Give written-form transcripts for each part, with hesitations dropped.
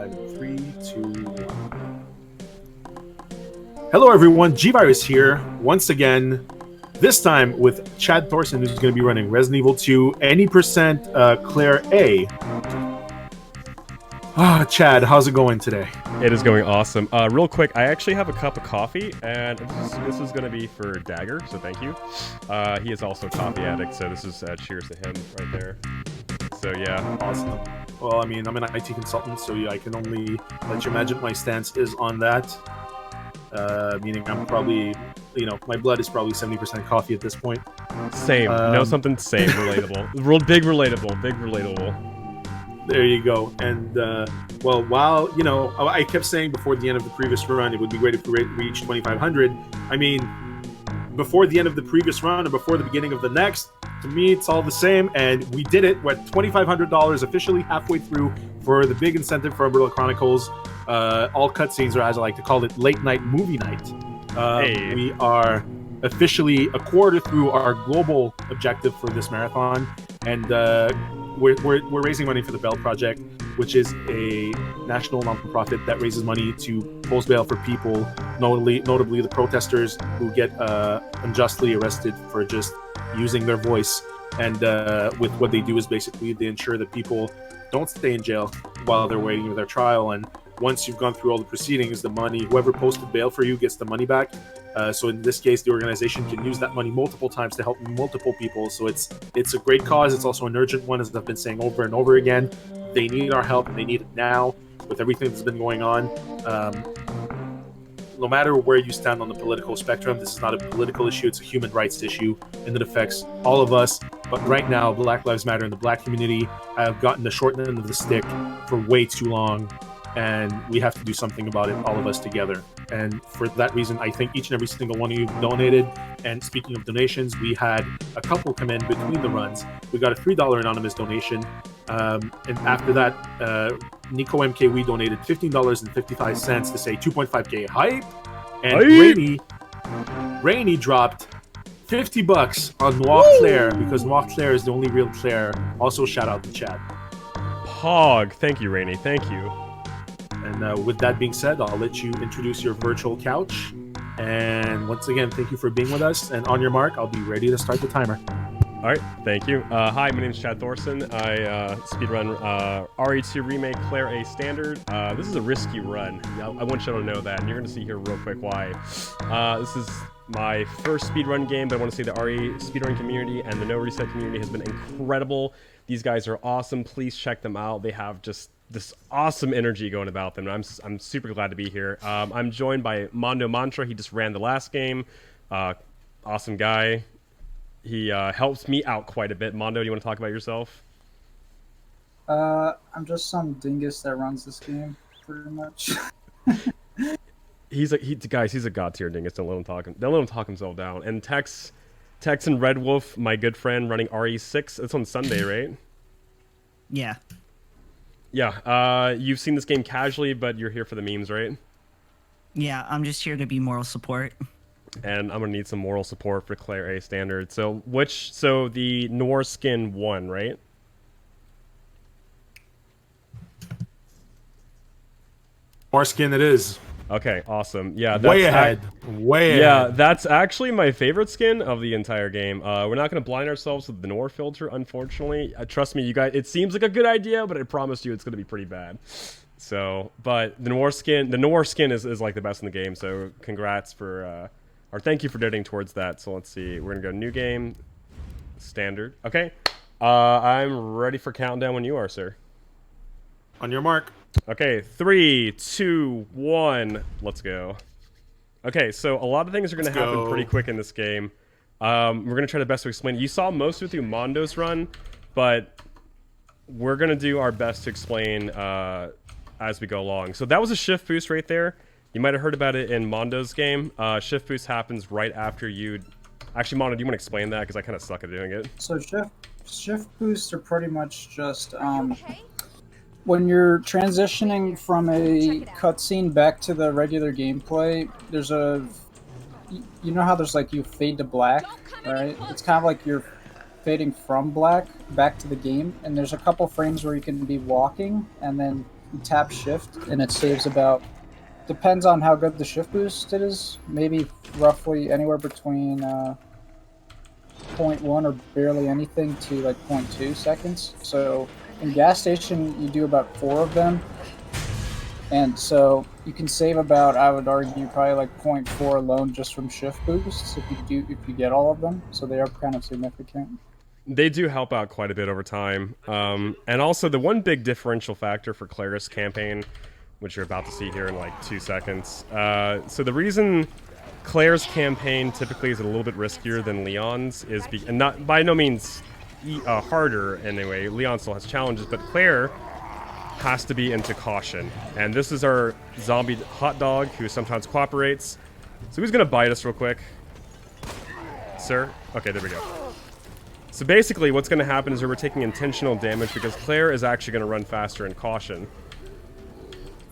3, 2, 1. Hello, everyone. G-Virus here once again. This time with Chad Thorson, who's going to be running Resident Evil 2, any percent Claire A. Chad, how's it going today? It is going awesome. Real quick, I actually have a cup of coffee, and this is going to be for Dagger, so thank you. He is also a coffee addict, so this is cheers to him right there. So yeah. Awesome. Well, I mean, I'm an IT consultant, so yeah, I can only let you imagine my stance is on that. Meaning I'm probably, my blood is probably 70% coffee at this point. Same. Something same. Relatable. Big relatable. There you go. And, well, while, I kept saying before the end of the previous run, it would be great if we reach 2,500. I mean, before the end of the previous run or before the beginning of the next, to me, it's all the same. And we did it. We're at $2,500 officially halfway through for the big incentive for Umbrella Chronicles. All cutscenes, or as I like to call it, late night movie night. Hey. We are officially a quarter through our global objective for this marathon. And, we're raising money for the Bell Project, which is a national nonprofit that raises money to post bail for people, notably the protesters who get unjustly arrested for just using their voice. And with what they do is basically they ensure that people don't stay in jail while they're waiting for their trial. And once you've gone through all the proceedings, the money, whoever posted bail for you gets the money back. So in this case, the organization can use that money multiple times to help multiple people. So it's a great cause. It's also an urgent one, as I've been saying over and over again. They need our help, and they need it now with everything that's been going on. No matter where you stand on the political spectrum, this is not a political issue. It's a human rights issue, and it affects all of us. But right now, Black Lives Matter and the Black community have gotten the short end of the stick for way too long. And we have to do something about it, all of us together. And for that reason, I thank each and every single one of you who donated. And speaking of donations, we had a couple come in between the runs. We got a $3 anonymous donation. And after that, Nico MKW donated $15.55 to say 2.5K hype. And Rainy dropped $50 on Noir Claire, because Noir Claire is the only real Claire. Also, shout out to Chad. Pog. Thank you, Rainy. Thank you. And with that being said, I'll let you introduce your virtual couch. And once again, thank you for being with us. And on your mark, I'll be ready to start the timer. All right, thank you. Hi, my name is Chad Thorson. I speedrun RE2 Remake Claire A Standard. This is a risky run. I want you to know that, and you're going to see here real quick why. This is my first speedrun game, but I want to say the RE speedrun community and the NoReset community has been incredible. These guys are awesome. Please check them out. They have just this awesome energy going about them. I'm super glad to be here. I'm joined by Mondo Mantra. He just ran the last game. Awesome guy. He helps me out quite a bit. Mondo, do you want to talk about yourself? I'm just some dingus that runs this game, pretty much. He's a god tier dingus. Don't let him talk himself down. And Tex and Red Wolf, my good friend, running RE6. It's on Sunday, right? Yeah. Yeah, you've seen this game casually, but you're here for the memes, right? Yeah, I'm just here to be moral support. And I'm gonna need some moral support for Claire A Standard. So the Noir skin won, right? Noir skin it is. Okay, awesome. Yeah, that's way ahead. Yeah, that's actually my favorite skin of the entire game. We're not going to blind ourselves with the Noir filter, unfortunately. Trust me, you guys, it seems like a good idea, but I promise you it's going to be pretty bad. So, but the Noir skin is like the best in the game, so congrats for, or thank you for donating towards that. So let's see, we're going to go new game, standard. Okay, I'm ready for countdown when you are, sir. On your mark. Okay, 3, 2, 1, let's go. Okay, so a lot of things are going to happen pretty quick in this game. We're going to try the best to explain. You saw most of it through Mondo's run, but we're going to do our best to explain as we go along. So that was a shift boost right there. You might have heard about it in Mondo's game. Shift boost happens right after you... Actually, Mondo, do you want to explain that? Because I kind of suck at doing it. So shift boosts are pretty much just... when you're transitioning from a cutscene back to the regular gameplay, there's a... You know how there's like you fade to black, right? It's kind of like you're fading from black back to the game, and there's a couple frames where you can be walking, and then you tap shift, and it saves about, depends on how good the shift boost it is, maybe roughly anywhere between 0.1 or barely anything to like 0.2 seconds. So in gas station, you do about 4 of them. And so you can save about, I would argue, probably like 0.4 alone just from shift boosts if you get all of them. So they are kind of significant. They do help out quite a bit over time. And also the one big differential factor for Claris campaign, which you're about to see here in like 2 seconds. So the reason Claire's campaign typically is a little bit riskier than Leon's is, and not by no means harder anyway. Leon still has challenges, but Claire has to be into caution. And this is our zombie hot dog who sometimes cooperates. So he's gonna bite us real quick. Sir? Okay, there we go. So basically what's gonna happen is we're taking intentional damage because Claire is actually gonna run faster in caution.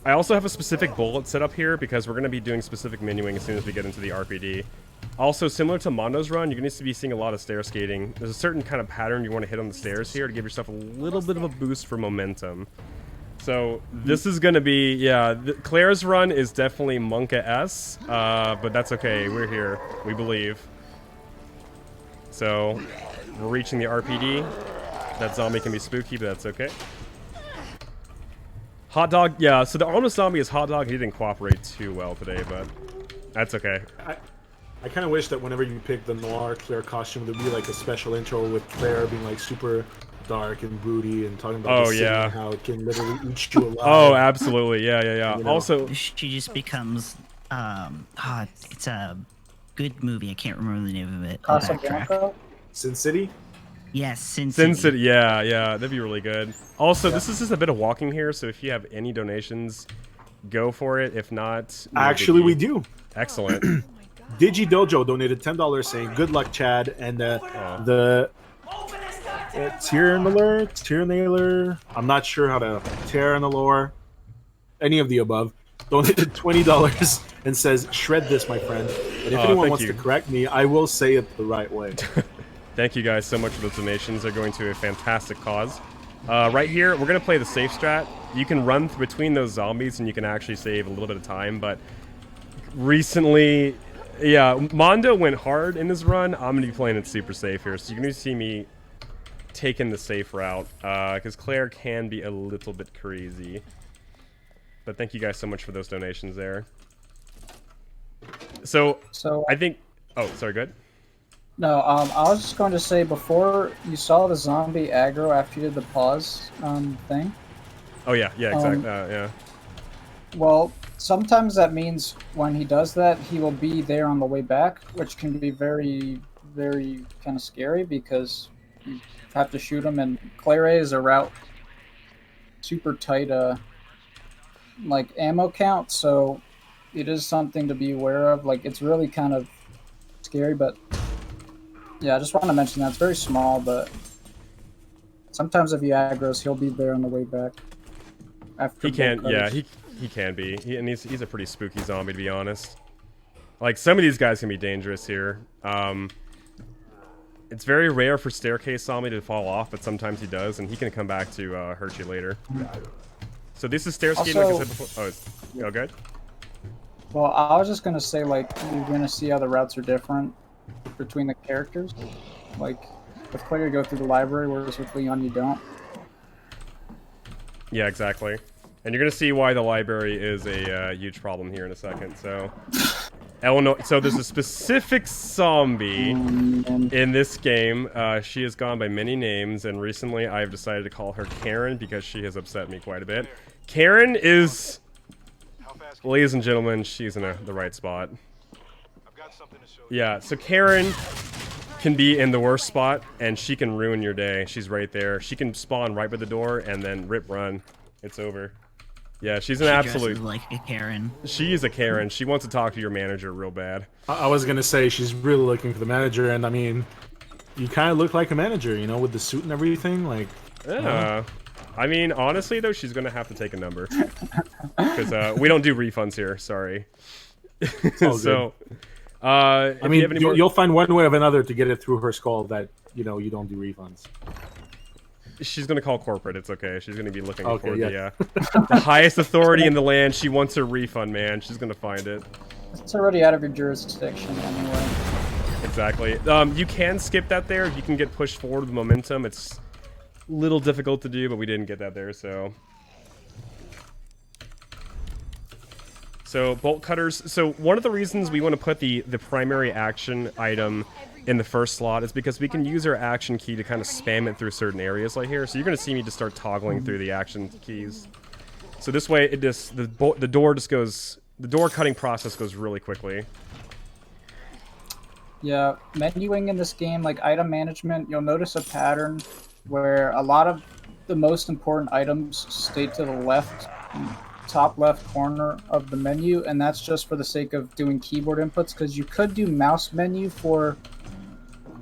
I also have a specific bullet set up here because we're going to be doing specific menuing as soon as we get into the RPD. Also, similar to Mondo's run, you're going to be seeing a lot of stair skating. There's a certain kind of pattern you want to hit on the stairs here to give yourself a little bit of a boost for momentum. So this is going to be, yeah, Claire's run is definitely Monka-S, but that's okay. We're here. We believe. So we're reaching the RPD. That zombie can be spooky, but that's okay. Hot dog, yeah, so the honest zombie is hot dog. He didn't cooperate too well today, but that's okay. I kind of wish that whenever you pick the noir Claire costume, there'd be like a special intro with Claire being like super dark and broody and talking about the city and how it can literally eat you alive. Oh, absolutely, yeah. You know? Also, she just becomes, it's a good movie. I can't remember the name of it. Casablanca? Sin City? Yes, Sin City. Yeah, that'd be really good. Also, this is just a bit of walking here, so if you have any donations, go for it. If not, actually, we do. Excellent. DigiDojo donated $10 saying, "Good luck, Chad," and the Tyrnailer, I'm not sure how to Tyrnailer, any of the above, donated $20 and says, "Shred this, my friend." And if anyone wants to correct me, I will say it the right way. Thank you guys so much for those donations. They're going to a fantastic cause. Right here, we're going to play the safe strat. You can run between those zombies and you can actually save a little bit of time, but recently, yeah, Mondo went hard in his run. I'm going to be playing it super safe here, so you're going to see me taking the safe route, because Claire can be a little bit crazy. But thank you guys so much for those donations there. So I think... Oh, sorry, go ahead. No, I was just going to say, before you saw the zombie aggro after you did the pause thing. Oh, yeah, exactly, yeah. Well, sometimes that means when he does that, he will be there on the way back, which can be very, very kind of scary because you have to shoot him, and Claire is a route super tight, like, ammo count, so it is something to be aware of. Like, it's really kind of scary, but... Yeah, I just want to mention that. It's very small, but sometimes if he aggroes, he'll be there on the way back. After he can, yeah, he can be. And he's a pretty spooky zombie, to be honest. Like, some of these guys can be dangerous here. It's very rare for Staircase Zombie to fall off, but sometimes he does, and he can come back to hurt you later. So this is stair skating, like I said before. Oh, good? Well, I was just going to say, like, you're going to see how the routes are different between the characters. Like, with Claire you go through the library, whereas with Leon you don't. Yeah, exactly. And you're gonna see why the library is a huge problem here in a second. So, Eleanor. So there's a specific zombie in this game. She has gone by many names, and recently I've decided to call her Karen because she has upset me quite a bit. Karen is, ladies and gentlemen, she's in the right spot. Yeah, so Karen can be in the worst spot, and she can ruin your day. She's right there. She can spawn right by the door, and then rip run. It's over. Yeah, she's an absolute... like a Karen. She is a Karen. She wants to talk to your manager real bad. I was going to say, she's really looking for the manager, and I mean, you kind of look like a manager, you know, with the suit and everything, like... Yeah. I mean, honestly, though, she's going to have to take a number. Because we don't do refunds here, sorry. So... I mean, you'll find one way or another to get it through her skull that, you know, you don't do refunds. She's gonna call corporate. It's okay. She's gonna be looking Okay, for yeah. the highest authority in the land. She wants her refund, man. She's gonna find it. It's already out of your jurisdiction anyway. Exactly. You can skip that there if you can get pushed forward with momentum. It's a little difficult to do, but we didn't get that there, so. So bolt cutters. So one of the reasons we want to put the primary action item in the first slot is because we can use our action key to kind of spam it through certain areas like here. So you're going to see me just start toggling through the action keys. So this way, it just the door just goes. The door cutting process goes really quickly. Yeah, menuing in this game, like item management, you'll notice a pattern where a lot of the most important items stay to the left, top left corner of the menu, and that's just for the sake of doing keyboard inputs, because you could do mouse menu for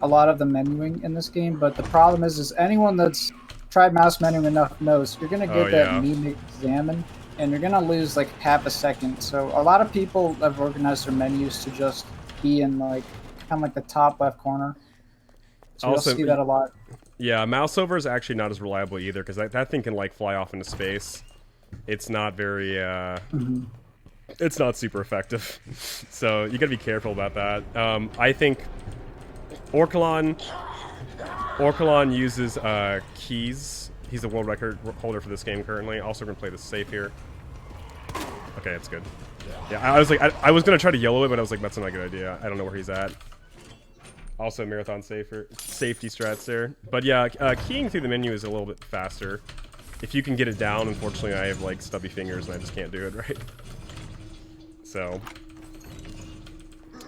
a lot of the menuing in this game, but the problem is anyone that's tried mouse menuing enough knows you're going to get that meme examine, and you're going to lose like half a second. So a lot of people have organized their menus to just be in like kind of like the top left corner. So Also, you'll see that a lot. Yeah, mouse over is actually not as reliable either, because that thing can like fly off into space. It's not very it's not super effective. So you gotta be careful about that. I think Orkalon uses keys. He's a world record holder for this game currently. Also gonna play this safe here. Okay, that's good. Yeah, I was like, I was gonna try to yellow it, but I was like, that's not a good idea. I don't know where he's at. Also, marathon safety strats there. But yeah, keying through the menu is a little bit faster. If you can get it down, unfortunately, I have like stubby fingers and I just can't do it right. So,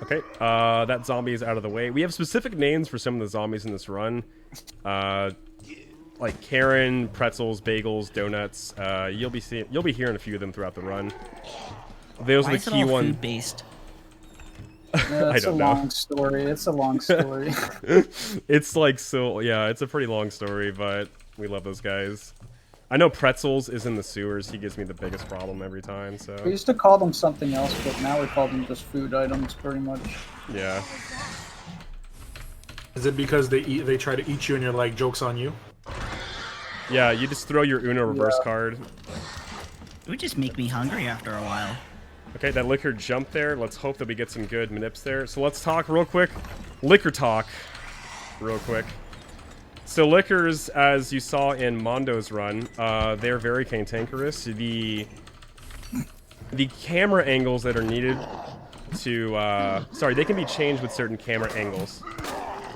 okay, that zombie is out of the way. We have specific names for some of the zombies in this run. Like Karen, pretzels, bagels, donuts. You'll be hearing a few of them throughout the run. Those Why are is the it key all ones. food-based? Yeah, it's a long story. It's a long story. It's like, so yeah, it's a pretty long story, but we love those guys. I know Pretzels is in the sewers. He gives me the biggest problem every time, so. We used to call them something else, but now we call them just food items, pretty much. Yeah. Is it because they try to eat you and you're like, joke's on you? Yeah, you just throw your Uno reverse card. It would just make me hungry after a while. Okay, that liquor jumped there. Let's hope that we get some good manips there. So let's talk real quick. Liquor talk. Real quick. So liquors, as you saw in Mondo's run, they're very cantankerous. The camera angles that are needed to... sorry, they can be changed with certain camera angles.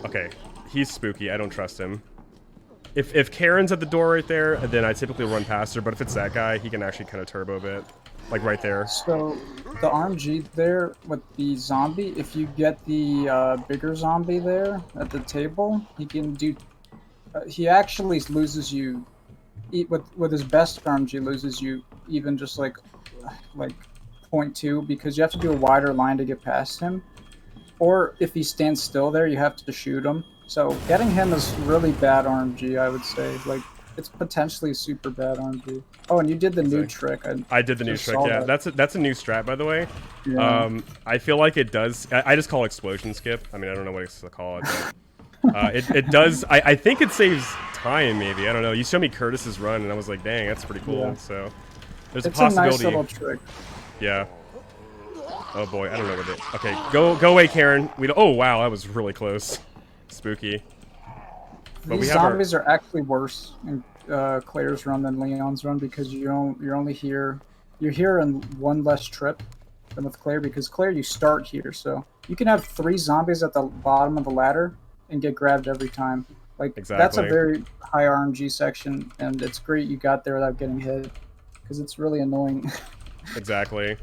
Okay, he's spooky. I don't trust him. If Karen's at the door right there, then I typically run past her. But if it's that guy, he can actually kind of turbo a bit. Like right there. So the RNG there with the zombie, if you get the bigger zombie there at the table, he can do... he actually loses you... with his best RNG, loses you even just like 0.2, because you have to do a wider line to get past him. Or if he stands still there, you have to shoot him. So getting him is really bad RNG, I would say. Like, it's potentially super bad RNG. Oh, and you did the new trick. I did the new trick, yeah. That's a new strat, by the way. Yeah. I feel like it does... I just call explosion skip. I mean, I don't know what to call it, but... it does... I think it saves time, maybe. I don't know. You showed me Curtis's run, and I was like, dang, that's pretty cool. Yeah. So, there's a possibility. It's a nice little trick. Yeah. Oh, boy. I don't know what it... Okay, go away, Karen. Oh, wow, that was really close. Spooky. But These zombies are actually worse in Claire's run than Leon's run, because you're only here... You're here in one less trip than with Claire, because Claire, you start here, so... You can have 3 zombies at the bottom of the ladder and get grabbed every time. Like, that's a very high RNG section, and it's great you got there without getting hit, because it's really annoying. Exactly.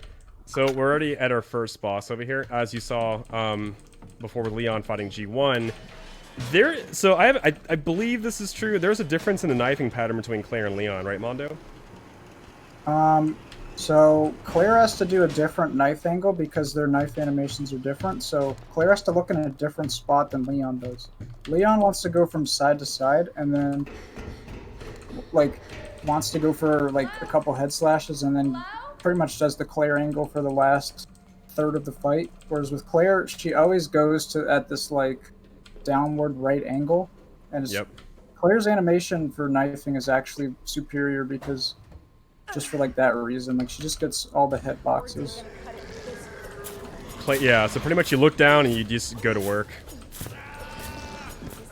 So we're already at our first boss over here. As you saw before with Leon fighting G1, so I believe this is true. There's a difference in the knifing pattern between Claire and Leon, right, Mondo? So Claire has to do a different knife angle because their knife animations are different. So Claire has to look in a different spot than Leon does. Leon wants to go from side to side, and then like wants to go for like a couple head slashes, and then pretty much does the Claire angle for the last third of the fight. Whereas with Claire, she always goes at this like downward right angle, and it's Claire's animation for knifing is actually superior because just for like that reason, like she just gets all the hit boxes. Yeah, so pretty much you look down and you just go to work.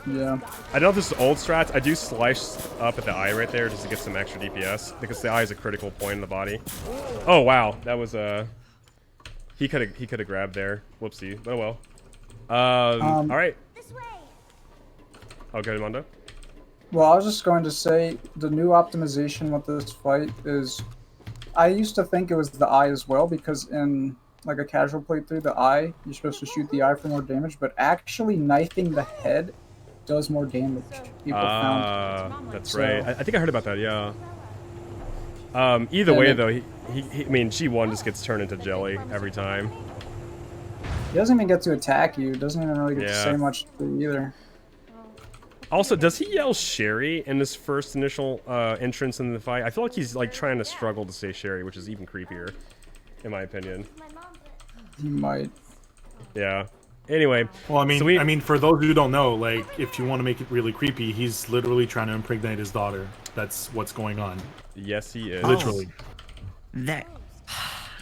Yeah. I don't know if this is old strats. I do slice up at the eye right there just to get some extra DPS because the eye is a critical point in the body. Oh wow, that was he could have grabbed there. Whoopsie. Oh well. All right. Oh, go ahead, Mondo. Well, I was just going to say the new optimization with this fight is, I used to think it was the eye as well because in like a casual playthrough, the eye you're supposed to shoot the eye for more damage, but actually knifing the head does more damage. People found. That's right. I think I heard about that. Yeah. Either way, though, I mean, G1 just gets turned into jelly every time. He doesn't even get to attack you. Doesn't even really get to say much to you either. Also, does he yell Sherry in this first initial entrance in the fight? I feel like he's like trying to struggle to say Sherry, which is even creepier, in my opinion. He might. Yeah. Anyway. Well, I mean, for those who don't know, like, if you want to make it really creepy, he's literally trying to impregnate his daughter. That's what's going on. Yes, he is. Literally.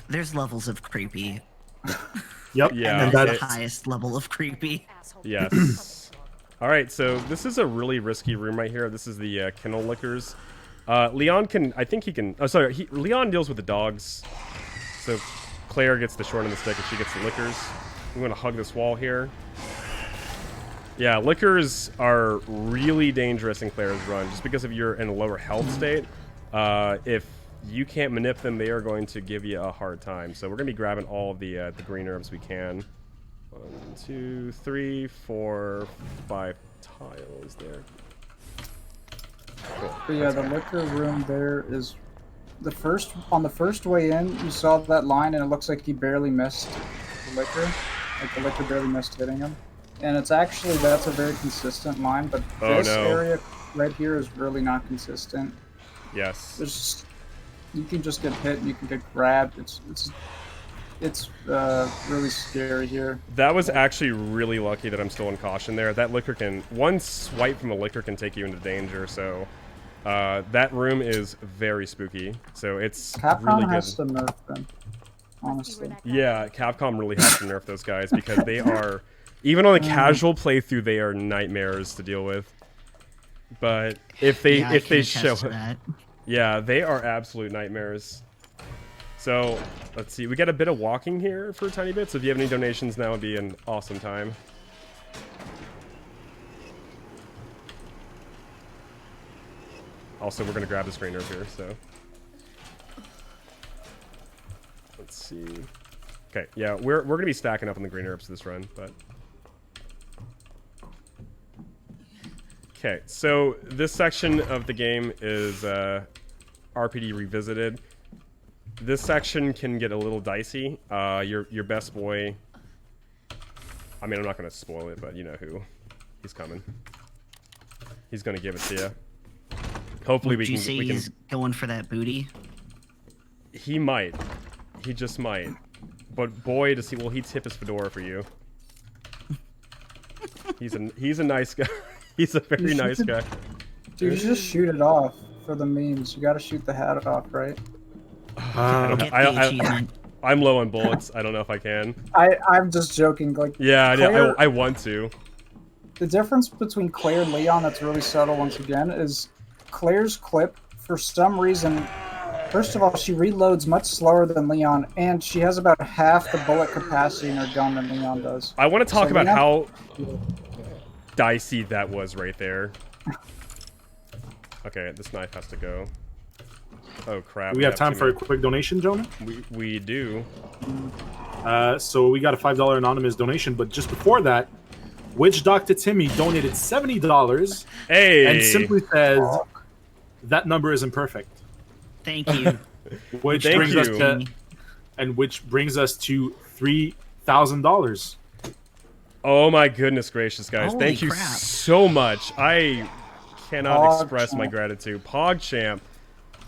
There's levels of creepy. Yep. Yeah. And that's the highest level of creepy. Yes. All right, so this is a really risky room right here. This is the kennel lickers. Leon can, I think he can. Oh, sorry. Leon deals with the dogs. So Claire gets the short end of the stick, and she gets the lickers. I'm gonna hug this wall here. Yeah, lickers are really dangerous in Claire's run, just because if you're in a lower health state. If you can't manip them, they are going to give you a hard time. So we're gonna be grabbing all of the green herbs we can. 1, 2, 3, 4, 5 tiles there. Cool. But yeah, the liquor room there is on the first way in. You saw that line, and it looks like he barely missed the liquor. Like the liquor barely missed hitting him. And it's actually, that's a very consistent line, but this area right here is really not consistent. Yes. You can just get hit and you can get grabbed. It's really scary here. That was actually really lucky that I'm still in caution there. That liquor can, one swipe from a liquor can take you into danger, so that room is very spooky. So it's Capcom really good. has to nerf them, honestly. Yeah, Capcom really has to nerf those guys because they are, even on a casual playthrough, they are nightmares to deal with. But if they show it, yeah, they are absolute nightmares. So let's see, we get a bit of walking here for a tiny bit. So if you have any donations now, would be an awesome time. Also, we're gonna grab this green herb here. So let's see. Okay, yeah, we're gonna be stacking up on the green herbs this run, but. Okay, so this section of the game is RPD Revisited. This section can get a little dicey. Your best boy. I mean, I'm not gonna spoil it, but you know who. He's coming. He's gonna give it to you. Hopefully we can. Would you say he's going for that booty? He might. He just might. But boy, does he! Will he tip his fedora for you? He's a nice guy. He's a very nice guy. Dude, you just shoot it off for the memes. You gotta shoot the hat off, right? I'm low on bullets. I don't know if I can. I'm just joking. Like, yeah, Claire, I want to. The difference between Claire and Leon that's really subtle once again is Claire's clip, for some reason, first of all, she reloads much slower than Leon, and she has about half the bullet capacity in her gun than Leon does. I want to talk about how dicey that was right there. Okay, this knife has to go. Oh crap. We have time for a quick donation, Jonah? We do. So we got a $5 anonymous donation, but just before that, Witch Dr. Timmy donated $70 and simply says that number isn't perfect. Thank you. Which brings us to $3,000. Oh my goodness gracious, guys. Holy Thank you crap. so much. I cannot express my gratitude. PogChamp.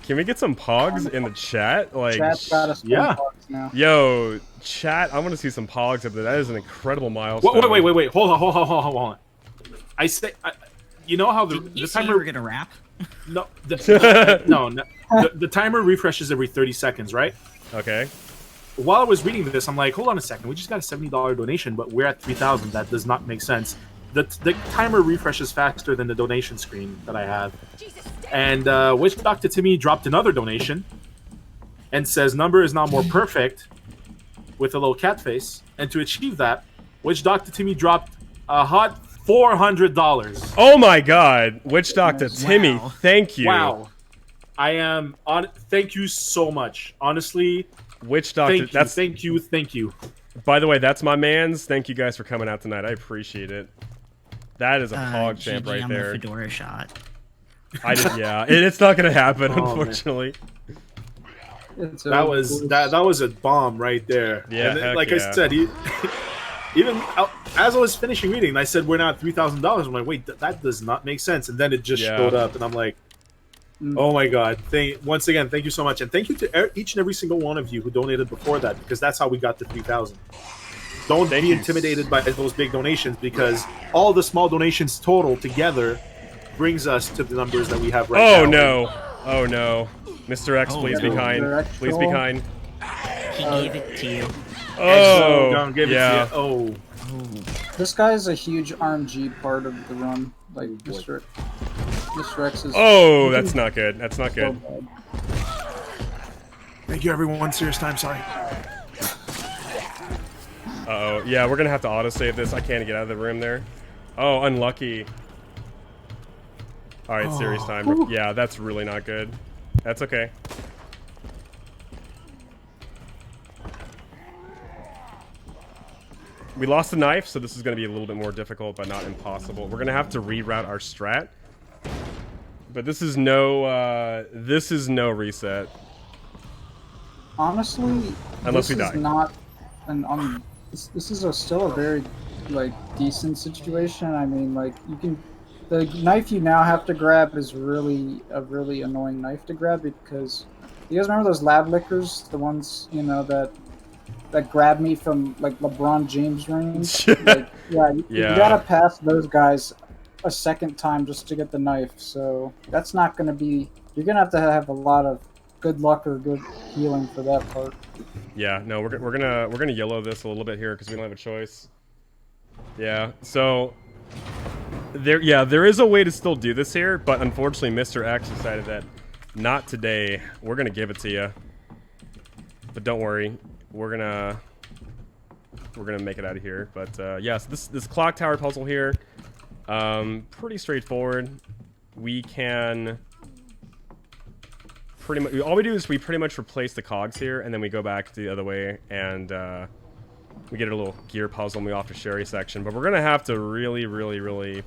Can we get some pogs in the chat? Like, Chat's got us pogs now. Yo, chat, I want to see some pogs up there. That is an incredible milestone. Wait. Hold on. I say, you know how Did you the say you timer were gonna rap? no the timer refreshes every 30 seconds, right? Okay. While I was reading this, I'm like, hold on a second, we just got a $70 donation, but we're at 3,000. That does not make sense. The timer refreshes faster than the donation screen that I have. And Witch Doctor Timmy dropped another donation and says number is now more perfect with a little cat face. And to achieve that, Witch Doctor Timmy dropped a hot $400. Oh my God, Witch Doctor Timmy, Wow. thank you. Wow. I am on. Thank you so much. Honestly, Witch Doctor, thank you. By the way, that's my man's. Thank you guys for coming out tonight. I appreciate it. That is a pog champ GG right on there. The fedora shot. Yeah, it's not gonna happen, Oh, unfortunately. That was a bomb right there. Yeah, and then, heck like yeah. I said, even as I was finishing reading, I said we're now at $3,000. I'm like, wait, that does not make sense. And then it just showed up, and I'm like, oh my God! Once again, thank you so much, and thank you to each and every single one of you who donated before that, because that's how we got to 3,000. Don't be intimidated by those big donations, because all the small donations total together brings us to the numbers that we have right now. Oh no! Oh no! Mr. X, please be no. kind. Mr. X, Please be troll. kind. He gave it to you. Oh, Don't give yeah. it to you. This guy is a huge RNG part of the run. Like Mr. X is. Oh, that's not good. That's not so good. bad. Thank you, everyone. Serious time. Sorry. Uh-oh. Yeah, we're gonna have to autosave this. I can't get out of the room there. Oh, unlucky. Alright, serious time. Yeah, that's really not good. That's okay. We lost the knife, so this is gonna be a little bit more difficult, but not impossible. We're gonna have to reroute our strat. But this is no reset. Honestly, Unless this we is die. not an this is still a very like decent situation. I mean, like the knife you now have to grab is really a really annoying knife to grab, because you guys remember those lab lickers, the ones that grabbed me from like LeBron James range? Like, you gotta pass those guys a second time just to get the knife. So that's not gonna be. You're gonna have a lot of good luck or good healing for that part. Yeah, no, we're gonna yellow this a little bit here because we don't have a choice. Yeah, so there is a way to still do this here, but unfortunately, Mr. X decided that not today. We're gonna give it to you, but don't worry, we're gonna make it out of here. But yes, this clock tower puzzle here, pretty straightforward. We can. All we do is we pretty much replace the cogs here, and then we go back the other way, and we get a little gear puzzle, and we off to Sherry section. But we're gonna have to really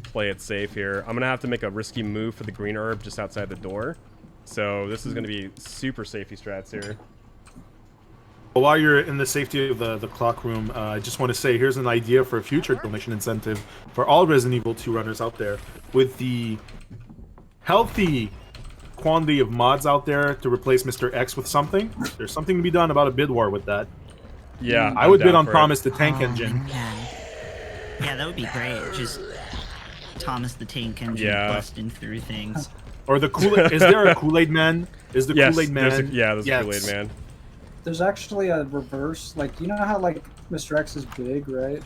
play it safe here. I'm gonna have to make a risky move for the green herb just outside the door. So this is gonna be super safety strats here. While you're in the safety of the clock room, I just want to say here's an idea for a future donation incentive for all Resident Evil 2 runners out there. With the healthy quantity of mods out there to replace Mr. X with something, there's something to be done about a bid war with that. Yeah, I would bid on for Promise the Tank Engine. Man. Yeah, that would be great. Just Thomas the Tank Engine busting through things. Or the Kool-Aid. Is there a Kool-Aid Man? Is the Kool-Aid Man? There's a Kool-Aid Man. There's actually a reverse. Like, you know how like Mr. X is big, right?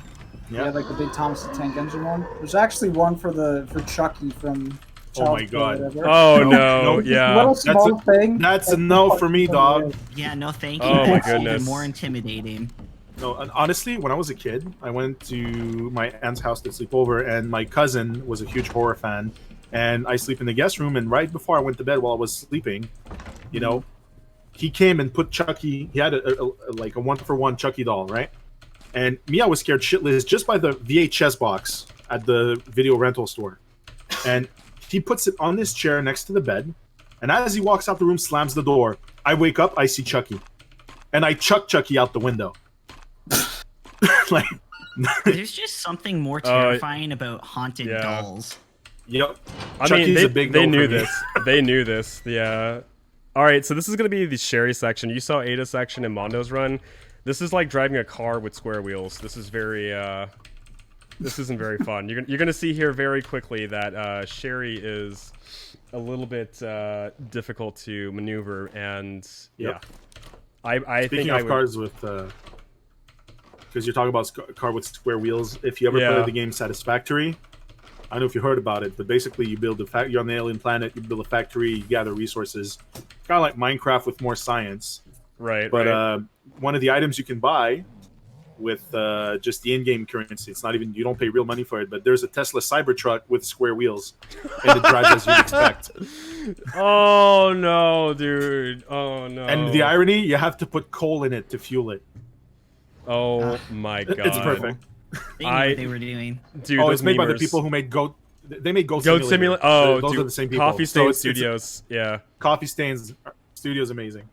Yeah, like the big Thomas the Tank Engine one. There's actually one for Chucky from. Oh my God! Oh no! Yeah, that's a no for me, dog. Yeah, no, thank you. Oh my That's goodness! even more intimidating. No, honestly, when I was a kid, I went to my aunt's house to sleep over, and my cousin was a huge horror fan, and I sleep in the guest room. And right before I went to bed, while I was sleeping, you know, he came and put Chucky. He had a 1-for-1 Chucky doll, right? And me, I was scared shitless just by the VHS box at the video rental store, and he puts it on this chair next to the bed, and as he walks out the room, slams the door. I wake up, I see Chucky, and I chuck Chucky out the window. Like, there's just something more terrifying about haunted dolls. Yep. I mean, they knew this. They knew this. Yeah. All right, so this is gonna be the Sherry section. You saw Ada's section in Mondo's run. This is like driving a car with square wheels. This is very This isn't very fun. You're gonna see here very quickly that Sherry is a little bit difficult to maneuver, and Yep. yeah, I Speaking think of I would. cars with, because you're talking about car with square wheels. If you ever Yeah. played the game Satisfactory, I don't know if you heard about it, but basically you build you're on the alien planet, you build a factory, you gather resources, kind of like Minecraft with more science. Right, But right. one of the items you can buy with just the in-game currency, it's not even, you don't pay real money for it, but there's a Tesla Cybertruck with square wheels, and it drives as you'd expect. Oh no, dude. Oh no. And the irony, you have to put coal in it to fuel it. Oh my god. It's perfect. They knew what they were doing. Dude, Oh, those it's made by the memers. people who made Goat. They made Goat Goat Simulator. Simulator. Oh, those dude. are the same people. Coffee So Stain it's Studios. Yeah. Coffee Stain's studio's amazing.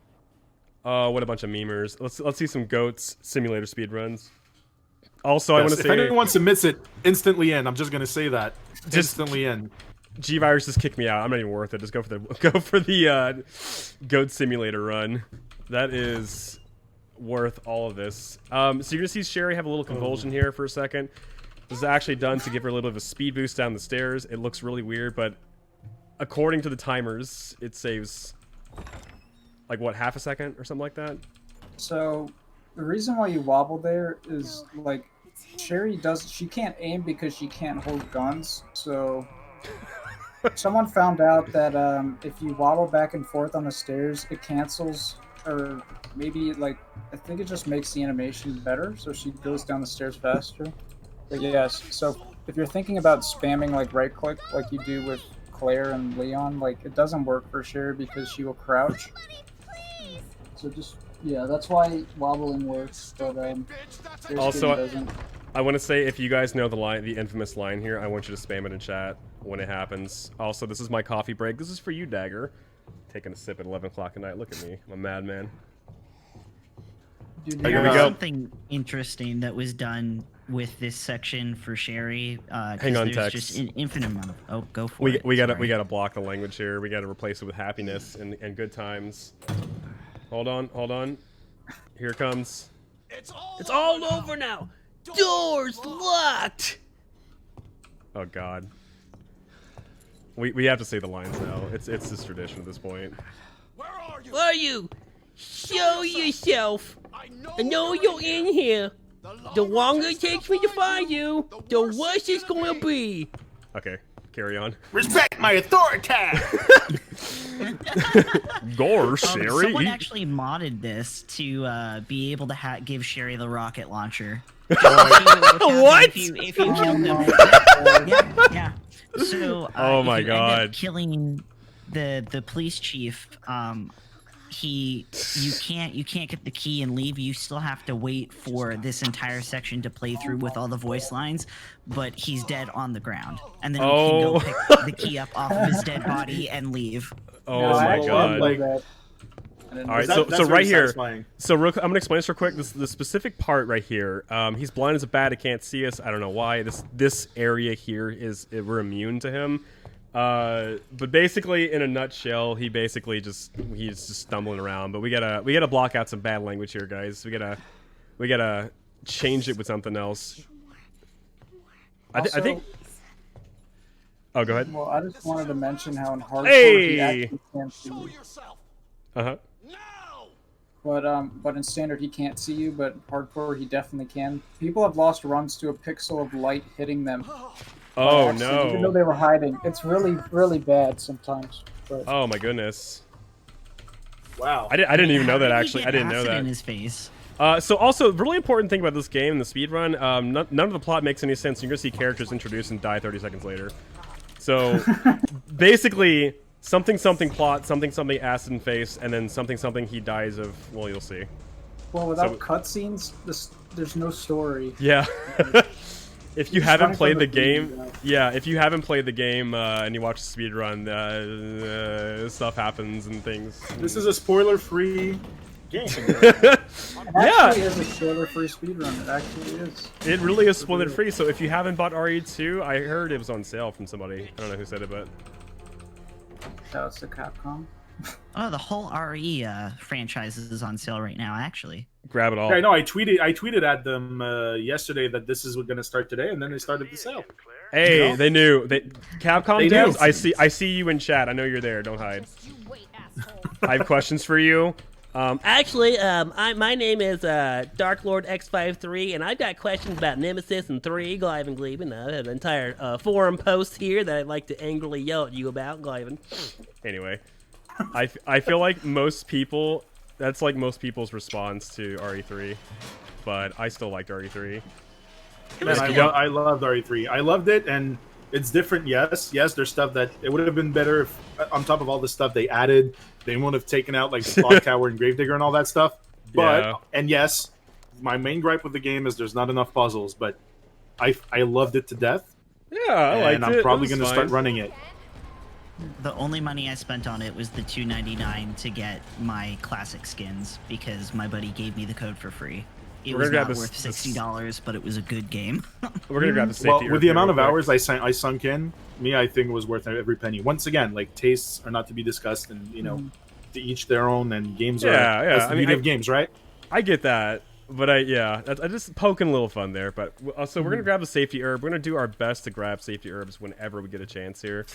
Oh, what a bunch of memers. Let's see some Goats Simulator speedruns. Also, I Yes, want to if say, anyone submits it, instantly end. I'm just gonna say that. Instantly end. G-Virus just kicked me out. I'm not even worth it. Just go for the Goat Simulator run. That is worth all of this. So you're gonna see Sherry have a little convulsion here for a second. This is actually done to give her a little bit of a speed boost down the stairs. It looks really weird, but according to the timers, it saves like what, half a second or something like that. So the reason why you wobble there is like Sherry she can't aim because she can't hold guns. So someone found out that if you wobble back and forth on the stairs, it cancels, or maybe like I think it just makes the animation better, so she goes down the stairs faster. But yes, so if you're thinking about spamming like right click like you do with Claire and Leon, like it doesn't work for Sherry because she will crouch. So just yeah, that's why wobbling works, but Also, it doesn't. I want to say, if you guys know the infamous line here, I want you to spam it in chat when it happens. Also, this is my coffee break. This is for you, Dagger. Taking a sip at 11 o'clock at night. Look at me. I'm a madman. Dude, Here we yeah. go. Something interesting that was done with this section for Sherry. Hang on, there's Tex. just an infinite amount of. Oh, go for it. We Sorry. gotta block the language here. We gotta replace it with happiness and good times. Hold on. Here it comes. It's all over now. Doors locked. Oh God. We have to say the lines now. It's this tradition at this point. Where are you? Show yourself. I know you're in here. The longer it takes me to find you, the worse it's gonna be. Okay, carry on. Respect my authority. Gore, Sherry. Someone actually modded this to be able to give Sherry the rocket launcher. What? If you killed him. Yeah. So Oh my if you end God. up killing the police chief, you can't get the key and leave. You still have to wait for this entire section to play through with all the voice lines, but he's dead on the ground, and then you can go pick the key up off of his dead body and leave. Oh No, I my actually God. love that. I didn't All right, know so that. That's right very here. satisfying. So I'm gonna explain this real quick. The specific part right here. He's blind as a bat. He can't see us. I don't know why. This area here we're immune to him. But basically, in a nutshell, he's just stumbling around. But we gotta block out some bad language here, guys. We gotta change it with something else. I think. Oh, go ahead. Well, I just wanted to mention how in hardcore he Hey! actually can't see you. Uh-huh. But in standard he can't see you, but hardcore he definitely can. People have lost runs to a pixel of light hitting them. Oh Actually, even though no. they were hiding. It's really, really bad sometimes. But Oh my goodness. Wow. I didn't even know that How did he actually. get I didn't know acid that. in his face. So also, really important thing about this game and the speedrun, none of the plot makes any sense. You're going to see characters introduced and die 30 seconds later. So, basically, something plot, something acid in face, and then something he dies of, well, you'll see. well, without So- cutscenes, there's no story. Yeah. If you Just haven't running played from the the game, thing, yeah, if you haven't played the game and you watch the speedrun, stuff happens and things. This is a spoiler-free game. It Yeah. actually is a spoiler-free speedrun. It actually is. It really is spoiler free, so if you haven't bought RE2, I heard it was on sale from somebody. I don't know who said it, but Shouts to Capcom. Oh, the whole RE franchise is on sale right now, actually. Grab it all. Yeah, I know. I tweeted at them yesterday that this is going to start today, and then they started the sale. Hey, You know? they knew. Capcom They devs, knew. I see you in chat. I know you're there. Don't hide. I have questions for you. Actually, my name is Dark Lord X53, and I've got questions about Nemesis and 3, Glyven Gleven. I have an entire forum post here that I'd like to angrily yell at you about, Glyven. Anyway, I feel like most people, that's like most people's response to RE3, but I still liked RE3. Man, I loved RE3. I loved it, and it's different. Yes, there's stuff that it would have been better if, on top of all the stuff they added, they wouldn't have taken out like Slot Cower and Gravedigger and all that stuff. But Yeah. and yes, my main gripe with the game is there's not enough puzzles. But I loved it to death, Yeah, I liked and it. I'm probably going to start running it. The only money I spent on it was the $2.99 to get my classic skins because my buddy gave me the code for free. It We're was gonna not grab worth $60, but it was a good game. We're gonna grab the safety. Well, herb with the here amount real of quick. hours I sunk in, I think it was worth every penny. Once again, like tastes are not to be discussed, and to each their own. And games are that's the beauty of games, right? I get that, but I just poking a little fun there. But so we're gonna grab the safety herb. We're gonna do our best to grab safety herbs whenever we get a chance here,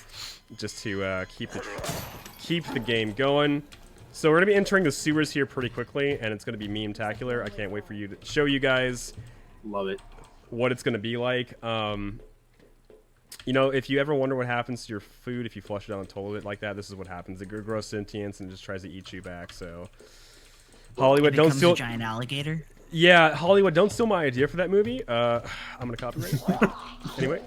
just to keep the game going. So we're gonna be entering the sewers here pretty quickly, and it's gonna be meme-tacular. I can't wait for you to show you guys. Love it. What it's gonna be like. If you ever wonder what happens to your food if you flush it down the toilet like that, this is what happens. It grows sentience and just tries to eat you back. So, Hollywood, don't steal. A giant alligator. Yeah, Hollywood, don't steal my idea for that movie. I'm gonna copyright it. Anyway,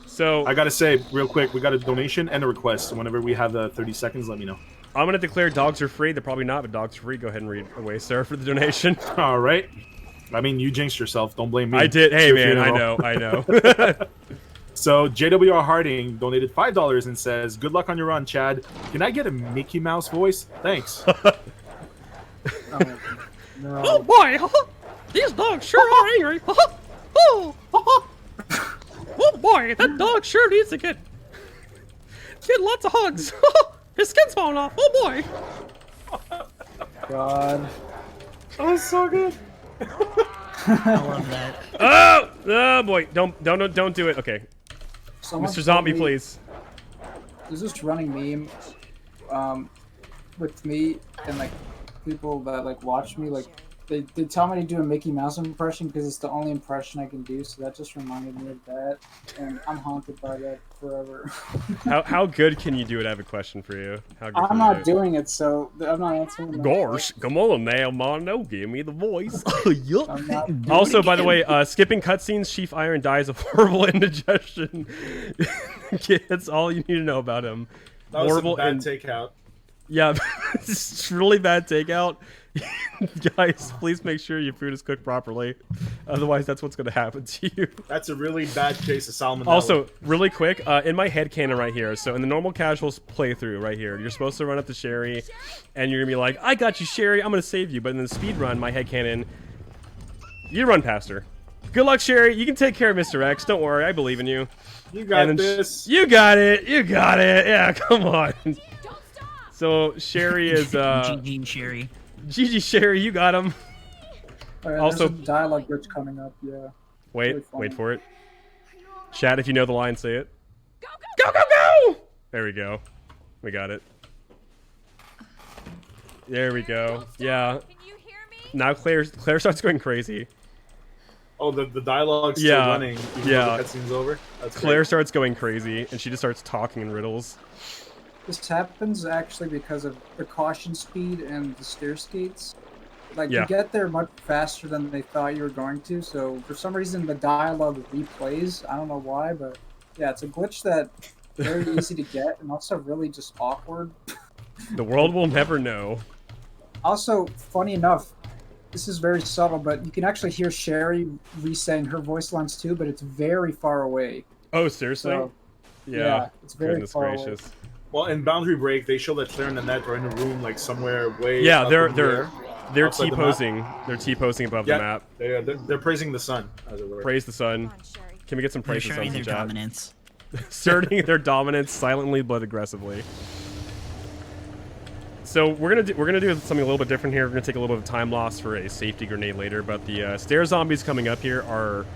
so I gotta say real quick, we got a donation and a request. So whenever we have 30 seconds, let me know. I'm gonna declare dogs are free. They're probably not, but dogs are free. Go ahead and read away, sir, for the donation. All right. I mean, you jinxed yourself. Don't blame me. I did. Hey, Your man, funeral. I know. So JWR Harding donated $5 and says, "Good luck on your run, Chad. Can I get a Mickey Mouse voice? Thanks." Oh boy, these dogs sure are angry. Oh boy, that dog sure needs to get lots of hugs. His skin's falling off. Oh boy. God. That was so good. I love that. Oh boy, don't do it. Okay, Someone Mr. Zombie, told me- please. There's this running meme with me and like people that like watch me, like they tell me to do a Mickey Mouse impression because it's the only impression I can do, so that just reminded me of that, and I'm haunted by that forever. How good can you do it? I have a question for you. How good I'm can you not do it? doing it, so I'm not answering that. Gosh, come on now, Mono, give me the voice. I'm not. Also, by the way, skipping cutscenes, Chief Iron dies of horrible indigestion. That's all you need to know about him. That was Horrible a bad and takeout. yeah, it's really bad takeout. Guys, please make sure your food is cooked properly. Otherwise, that's what's going to happen to you. That's a really bad case of salmonella. Also, really quick, in my headcanon right here, so in the normal casuals playthrough right here, you're supposed to run up to Sherry, and you're going to be like, I got you, Sherry, I'm going to save you. But in the speedrun, my headcanon, you run past her. Good luck, Sherry. You can take care of Mr. X. Don't worry, I believe in you. You got And then this. You got it. You got it. Yeah, come on. So Sherry is GG Sherry. GG Sherry, you got him. Alright, Also- there's a dialogue glitch coming up. Yeah. Wait, Really funny. wait for it. Chat, if you know the line, say it. Go, go, go! There we go. We got it. There we go. Yeah. Can you hear me? Now Claire starts going crazy. Oh, the dialogue's still Yeah. running. Even Yeah. though the cutscene's over. That's Claire great. starts going crazy, and she just starts talking in riddles. This happens actually because of the caution speed and the stair skates. Like, Yeah. you get there much faster than they thought you were going to, so for some reason the dialogue replays. I don't know why, but yeah, it's a glitch that very easy to get and also really just awkward. The world will never know. Also, funny enough, this is very subtle, but you can actually hear Sherry re-saying her voice lines too, but it's very far away. Oh, seriously? So, Yeah. it's very Goodness far gracious. away. Well, in Boundary Break, they show that Claire and Annette are in a room like somewhere way. Yeah, up they're in the air, they're outside the map. T-posing. They're T-posing above Yeah, the map. they're praising the sun, as it were. Praise the sun. Come on, Sherry. Can we get some They're praise the sun showing in their chat? dominance. Asserting their dominance silently but aggressively. So we're gonna do something a little bit different here. We're gonna take a little bit of time loss for a safety grenade later. But the stair zombies coming up here are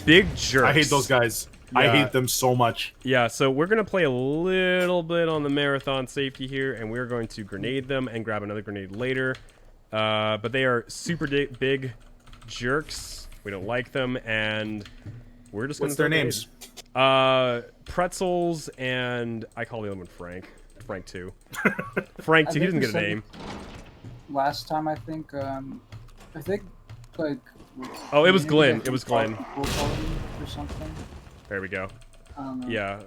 big jerks. I hate those guys. Yeah. I hate them so much. Yeah, so we're going to play a little bit on the marathon safety here, and we're going to grenade them and grab another grenade later. But they are super big jerks. We don't like them, and we're just going to... What's their names? Pretzels, and I call the other one Frank. Frank 2. Frank 2, he doesn't get a name. Last time, I think, like... Oh, it was Glenn. It was Glenn. Or something. There we go. Yeah.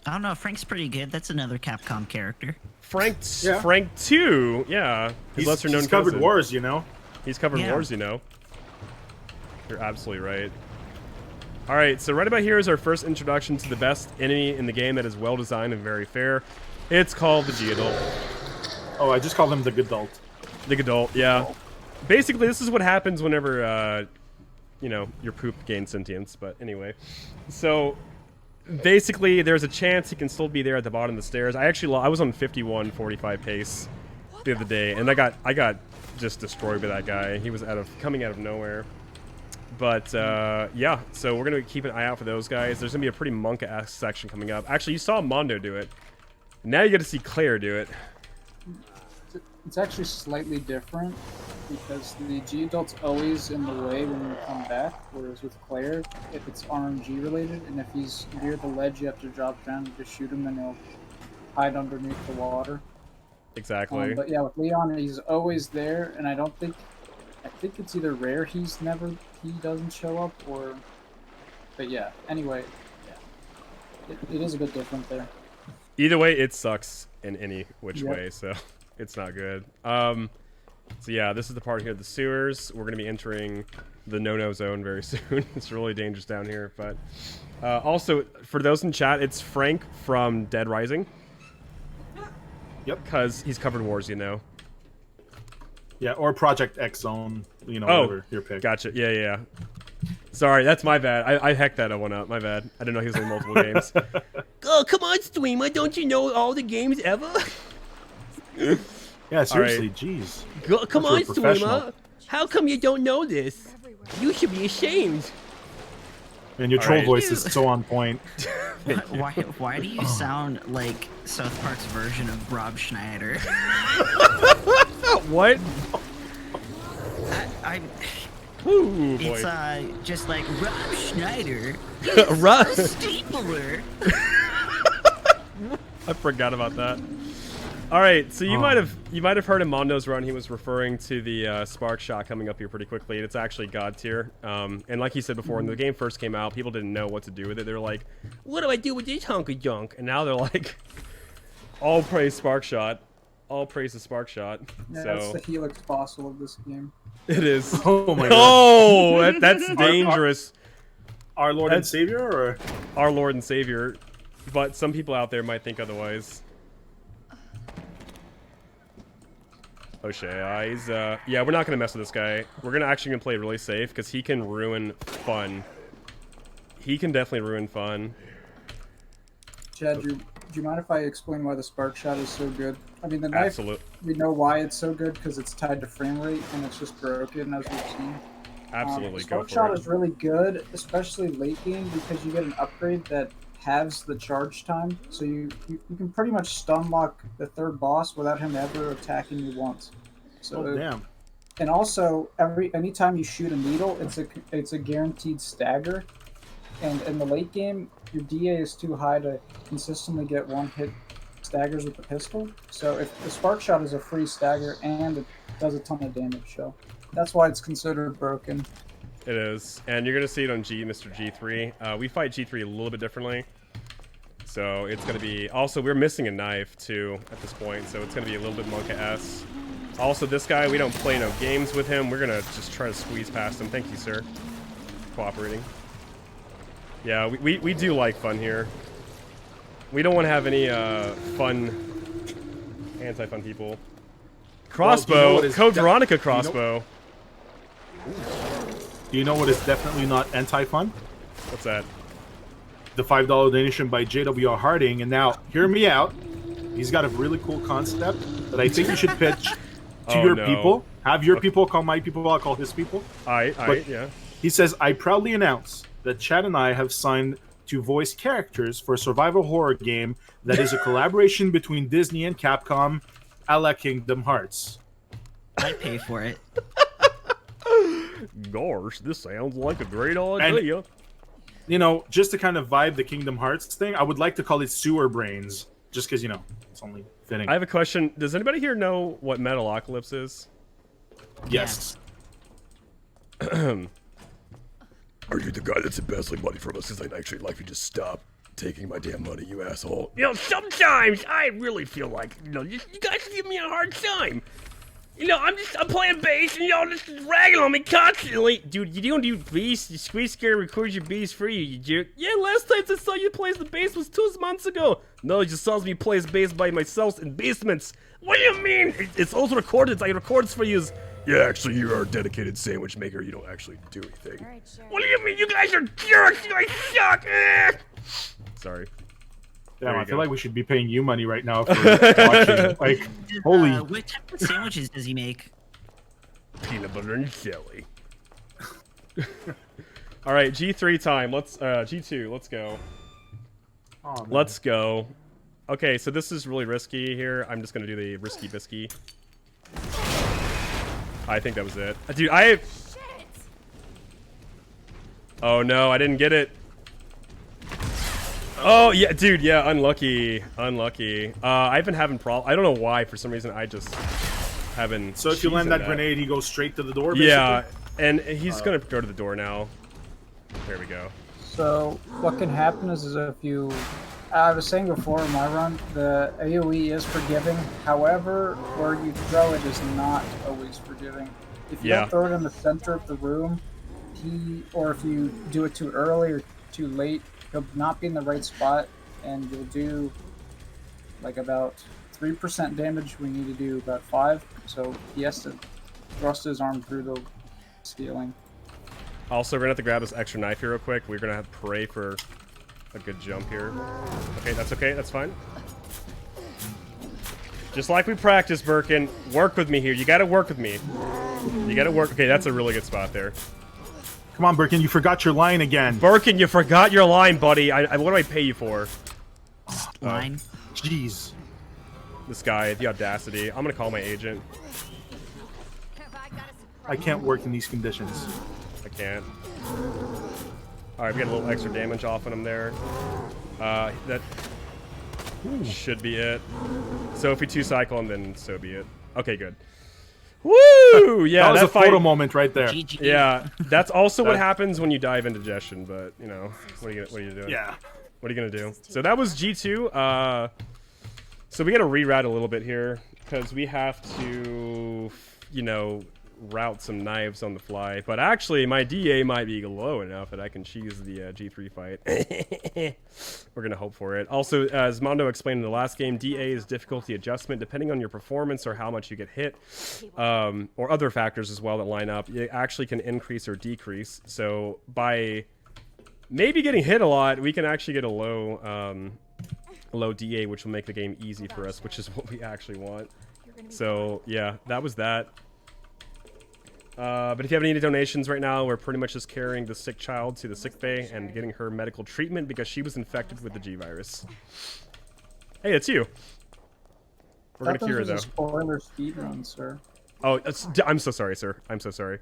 I don't know. Frank's pretty good. That's another Capcom character. Frank 2, yeah. His lesser known he's covered cousin. wars, you know. He's covered wars, you know. You're absolutely right. All right, so right about here is our first introduction to the best enemy in the game that is well designed and very fair. It's called the G-Adult. Oh, I just call them the Gadult. The Gadult, yeah. Basically, this is what happens whenever, you know, your poop gains sentience. But anyway, so basically, there's a chance he can still be there at the bottom of the stairs. I was on 51:45 pace the other day, and I got just destroyed by that guy. He was coming out of nowhere. But yeah, so we're gonna keep an eye out for those guys. There's gonna be a pretty monk-esque section coming up. Actually, you saw Mondo do it. Now you get to see Claire do it. It's actually slightly different because the G-Adult's always in the way when you come back, whereas with Claire, if it's RNG related, and if he's near the ledge, you have to drop down and just shoot him, and he'll hide underneath the water. Exactly. But yeah, with Leon, he's always there, and I think it's either rare he doesn't show up, or... But yeah, anyway, yeah. It is a bit different there. Either way, it sucks in any which way, so it's not good. So yeah, this is the part here of the sewers. We're going to be entering the no-no zone very soon. It's really dangerous down here. But also, for those in chat, it's Frank from Dead Rising. Yep. Because he's covered wars, you know. Yeah, or Project X Zone, you know, whatever your pick. Gotcha. Yeah. Sorry, that's my bad. I hecked that one up. My bad. I didn't know he was in multiple games. Oh, come on, streamer. Don't you know all the games ever? Yeah, seriously, jeez. Come on, streamer. How come you don't know this? You should be ashamed. And your troll voice is so on point. Why do you sound like South Park's version of Rob Schneider? What? Ooh, it's boy. just like Rob Schneider. Rob A stapler. I forgot about that. All right, so you might have heard in Mondo's run he was referring to the spark shot coming up here pretty quickly. It's actually God tier, and like he said before, when the game first came out, people didn't know what to do with it. They were like, "What do I do with this hunk of junk?" And now they're like, "All praise spark shot, all praise the spark shot." Yeah, so that's the Helix fossil of this game. it is. Oh my god. Oh, that's dangerous. Our Lord and Savior, or Our Lord and Savior, but some people out there might think otherwise. O'Shea, he's yeah, we're not gonna mess with this guy. We're actually gonna play really safe because he can ruin fun. He can definitely ruin fun. Chad, do you mind if I explain why the spark shot is so good? I mean, the knife, Absolutely. we know why it's so good because it's tied to frame rate and it's just broken, as we've seen. Absolutely, go Spark for shot it. is really good, especially late game, because you get an upgrade that halves the charge time, so you can pretty much stun lock the third boss without him ever attacking you once. So damn. And also, anytime you shoot a needle, it's a guaranteed stagger. And in the late game, your DA is too high to consistently get one-hit staggers with the pistol. So if the spark shot is a free stagger and it does a ton of damage, so that's why it's considered broken. It is, and you're gonna see it on Mr. G3. We fight G3 a little bit differently, so it's gonna be. Also, we're missing a knife too at this point, so it's gonna be a little bit Monka-esque. Also, this guy, we don't play no games with him. We're gonna just try to squeeze past him. Thank you, sir. Cooperating. Yeah, we do like fun here. We don't want to have any fun, anti-fun people. Crossbow, Well, Code Veronica crossbow. Do you know what is definitely not anti-fun? What's that? The $5 donation by JWR Harding. And now, hear me out. He's got a really cool concept. that I think you should pitch to Oh, your no. people. Have your people call my people. I'll call his people. Yeah. He says, I proudly announce that Chad and I have signed to voice characters for a survival horror game that is a collaboration between Disney and Capcom, a la Kingdom Hearts. I'd pay for it. Gosh, this sounds like a great idea. You know, just to kind of vibe the Kingdom Hearts thing, I would like to call it Sewer Brains, just because, you know, it's only fitting. I have a question. Does anybody here know what Metalocalypse is? Yes. Are you the guy that's embezzling money from us? Because I'd actually like you to stop taking my damn money, you asshole. You know, sometimes I really feel like, you know, you guys give me a hard time. You know, I'm playing bass and y'all just ragging on me constantly. Dude, you don't do bass. You squeeze scare record your bass for you jerk. Yeah, last time I saw you play the bass was 2 months ago. No, you just saw me play bass by myself in basements. What do you mean? It's also recorded. I records for you. Yeah, actually, you are a dedicated sandwich maker. You don't actually do anything. What do you mean? You guys are jerks. You guys suck. Sorry. Damn, you I feel go. like we should be paying you money right now for watching. Like, holy. What type of sandwiches does he make? Peanut butter and jelly. All right, G3 time. Let's G2. Let's go. Oh, man. Let's go. Okay, so this is really risky here. I'm just gonna do the risky bisky. I think that was it. Dude, Oh no, I didn't get it. Oh yeah, dude, yeah, unlucky. I've been having problems. I don't know why. For some reason, I just haven't. So if you land cheesing that grenade, he goes straight to the door, basically? Yeah, and he's gonna go to the door now. There we go. So what can happen is if you, I was saying before in my run, the AoE is forgiving. However, where you throw it is not always forgiving. If you Yeah. don't throw it in the center of the room, or if you do it too early or too late, he'll not be in the right spot, and you'll do like about 3% damage. We need to do about 5, so he has to thrust his arm through the ceiling. Also, we're gonna have to grab this extra knife here real quick. We're gonna have to pray for a good jump here. Okay, that's fine. Just like we practiced, Birkin. Work with me here. You gotta work with me. You gotta work. Okay, that's a really good spot there. Come on, Birkin, you forgot your line again. Birkin, you forgot your line, buddy. What do I pay you for? Line. Jeez. This guy, the audacity. I'm gonna call my agent. I can't work in these conditions. I can't. Alright, we got a little extra damage off on him there. That should be it. So if we 2-cycle him, then so be it. Okay, good. Woo! Yeah, that was a fight, photo moment right there. GG. Yeah, that's also what happens when you dive into digestion, but, you know, what are you doing? Yeah. What are you gonna do? So that was G2. So we gotta reroute a little bit here, because we have to, you know, route some knives on the fly. But actually, my DA might be low enough that I can cheese the G3 fight. We're gonna hope for it. Also, as Mondo explained in the last game, DA is difficulty adjustment. Depending on your performance or how much you get hit, or other factors as well that line up, it actually can increase or decrease. So by maybe getting hit a lot, we can actually get a low DA, which will make the game easy for us, which is what we actually want. So yeah, that was that. But if you have any donations right now, we're pretty much just carrying the sick child to the sick bay and getting her medical treatment because she was infected with the G virus. Hey, it's you. We're gonna cure her, That though. was a spoiler speedrun, sir. Oh, I'm so sorry, sir. I'm so sorry.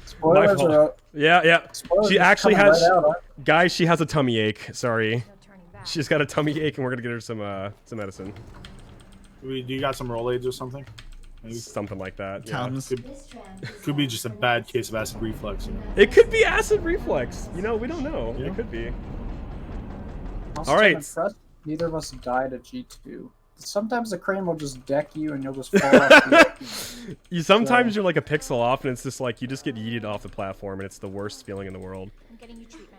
Spoilers are out. Yeah. Spoilers She are actually coming has, right out, aren't guys. She has a tummy ache. Sorry, she's got a tummy ache, and we're gonna get her some medicine, Do you got some Rolaids or something? Maybe. something like that. Yeah. Tums. Could be just a bad case of acid reflux. You know? It could be acid reflux. You know, we don't know. Yeah. It could be. Also, All right. I'm impressed neither of us died at G2. Sometimes the crane will just deck you and you'll just fall off. Sometimes you're like a pixel off, and it's just like you just get yeeted off the platform, and it's the worst feeling in the world. I'm getting you treatment.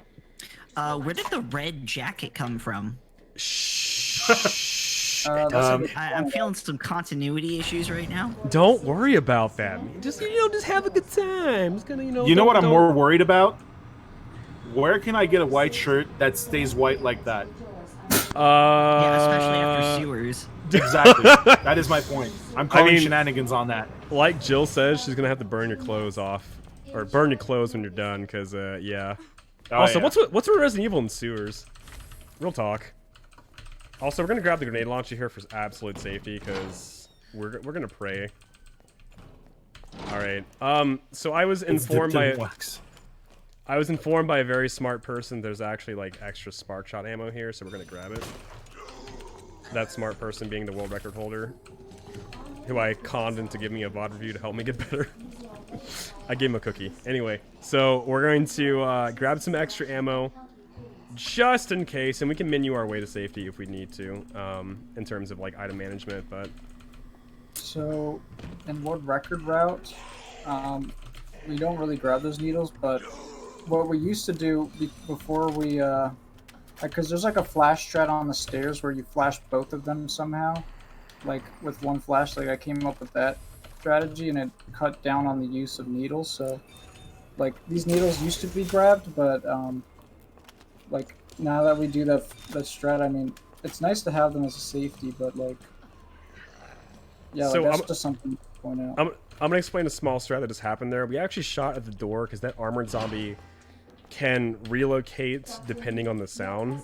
Where did the red jacket come from? That's a good I'm point. feeling some continuity issues right now. Don't worry about that. Just just have a good time. Just gonna You know what I'm more worried about? Where can I get a white shirt that stays white like that? Yeah, especially after sewers. Exactly. That is my point. I'm calling shenanigans on that. Like Jill says, she's gonna have to burn your clothes off, or burn your clothes when you're done, because yeah. Oh, Also, yeah. what's with Resident Evil in sewers? Real talk. Also, we're gonna grab the grenade launcher here for absolute safety, because we're gonna pray. All right. So I was informed by a very smart person. There's actually like extra spark shot ammo here, so we're gonna grab it. That smart person being the world record holder, who I conned into give me a VOD review to help me get better. I gave him a cookie. Anyway, so we're going to grab some extra ammo, just in case, and we can menu our way to safety if we need to, in terms of like item management. But so, in world record route, we don't really grab those needles, but what we used to do before we, because there's like a flash strat on the stairs where you flash both of them somehow, like with one flash. Like I came up with that strategy, and it cut down on the use of needles. So, like these needles used to be grabbed, but like now that we do that strat, I mean, it's nice to have them as a safety, but like, yeah, so like, that's just something to point out. I'm gonna explain a small strat that just happened there. We actually shot at the door because that armored zombie can relocate depending on the sound.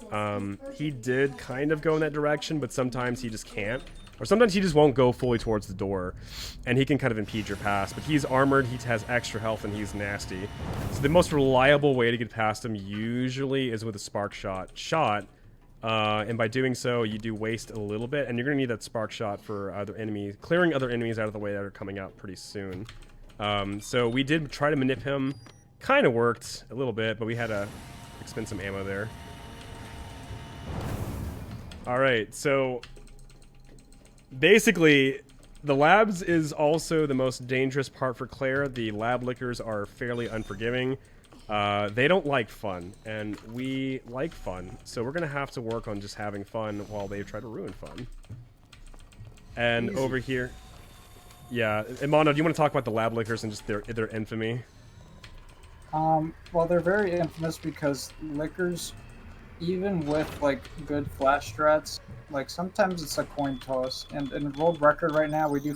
He did kind of go in that direction, but sometimes he just can't. Or sometimes he just won't go fully towards the door, and he can kind of impede your pass. But he's armored, he has extra health, and he's nasty. So the most reliable way to get past him usually is with a spark shot. And by doing so, you do waste a little bit, and you're going to need that spark shot for other enemies, clearing other enemies out of the way that are coming out pretty soon. So we did try to manip him. Kind of worked a little bit, but we had to expend some ammo there. Alright, so basically, the labs is also the most dangerous part for Claire. The lab lickers are fairly unforgiving. They don't like fun, and we like fun, so we're gonna have to work on just having fun while they try to ruin fun. And easy. Over here, yeah, Mono, do you want to talk about the lab lickers and just their infamy? Well, they're very infamous because lickers, even with like good flash strats, like sometimes it's a coin toss. And in world record right now, they do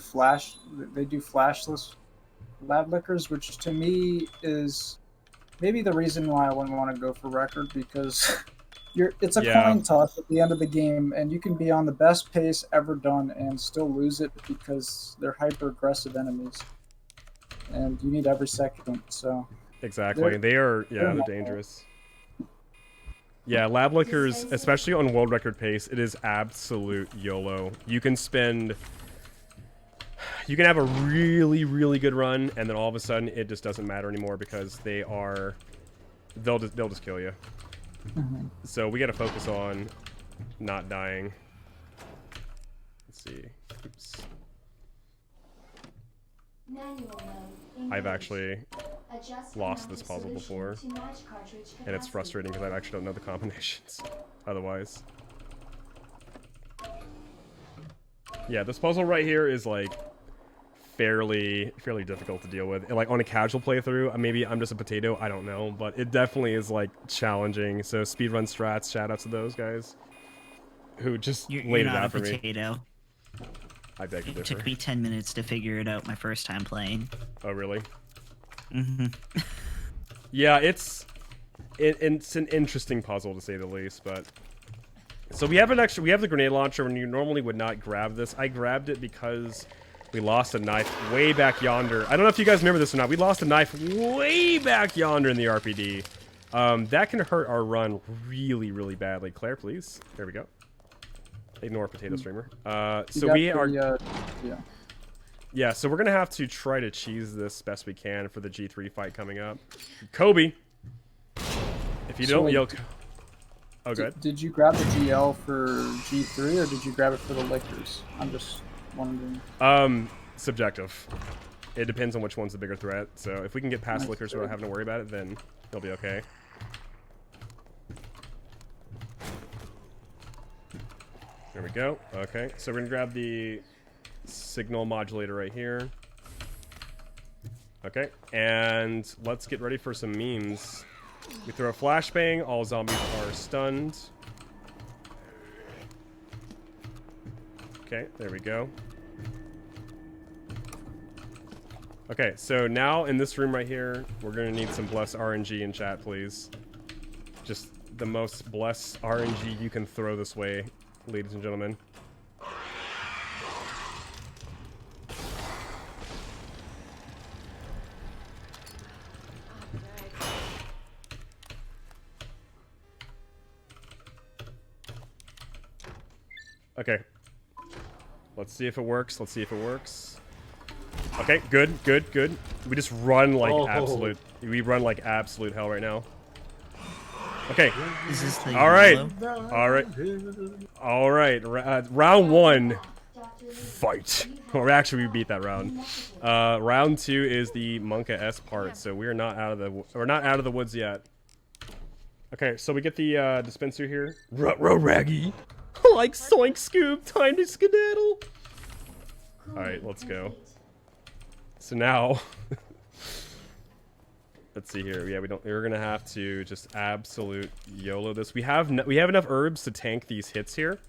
flashless lab lickers, which to me is maybe the reason why I wouldn't want to go for record, because it's a coin toss at the end of the game, and you can be on the best pace ever done and still lose it because they're hyper aggressive enemies, and you need every second. So. Exactly. They're dangerous. Yeah, lab lickers, especially on world record pace, it is absolute YOLO. You can have a really, really good run, and then all of a sudden it just doesn't matter anymore because they'll just kill you. Mm-hmm. So we got to focus on not dying. Let's see. Oops. I've actually lost this puzzle before, and it's frustrating because I actually don't know the combinations otherwise. Yeah, this puzzle right here is like fairly difficult to deal with. And, like on a casual playthrough, maybe I'm just a potato, I don't know, but it definitely is like challenging. So speedrun strats, shout out to those guys who just laid it out for me. Potato. I beg to differ. It took me 10 minutes to figure it out my first time playing. Oh, really? Mm-hmm. Yeah, it's an interesting puzzle to say the least, but so we have the grenade launcher, and you normally would not grab this. I grabbed it because we lost a knife way back yonder. I don't know if you guys remember this or not. We lost a knife way back yonder in the RPD. That can hurt our run really, really badly. Claire, please. There we go. Ignore potato streamer. So we are. Yeah, so we're gonna have to try to cheese this best we can for the G3 fight coming up. Kobe, if you don't yell. Oh, good. Did you grab the GL for G3 or did you grab it for the lickers? I'm just wondering. Subjective. It depends on which one's the bigger threat. So if we can get past lickers without having to worry about it, then it'll be okay. There we go. Okay, so we're gonna grab the signal modulator right here. Okay, and let's get ready for some memes. We throw a flashbang, all zombies are stunned. Okay, there we go. Okay, so now in this room right here, we're gonna need some bless RNG in chat, please. Just the most bless RNG you can throw this way, ladies and gentlemen. Okay. Let's see if it works. Let's see if it works. Okay, good, good, good. We just run like absolute. We run like absolute hell right now. Okay. Is this the All right. yellow? All right. All right. Round 1. Fight. Or actually, we beat that round. Round 2 is the Monka S part. So we're not out of the woods yet. Okay, so we get the dispenser here. Ruh-roh, Raggy. Like Soink Scoop, time to skedaddle. All right, let's go. So now, let's see here. Yeah, we're gonna have to just absolute YOLO this. We have enough herbs to tank these hits here.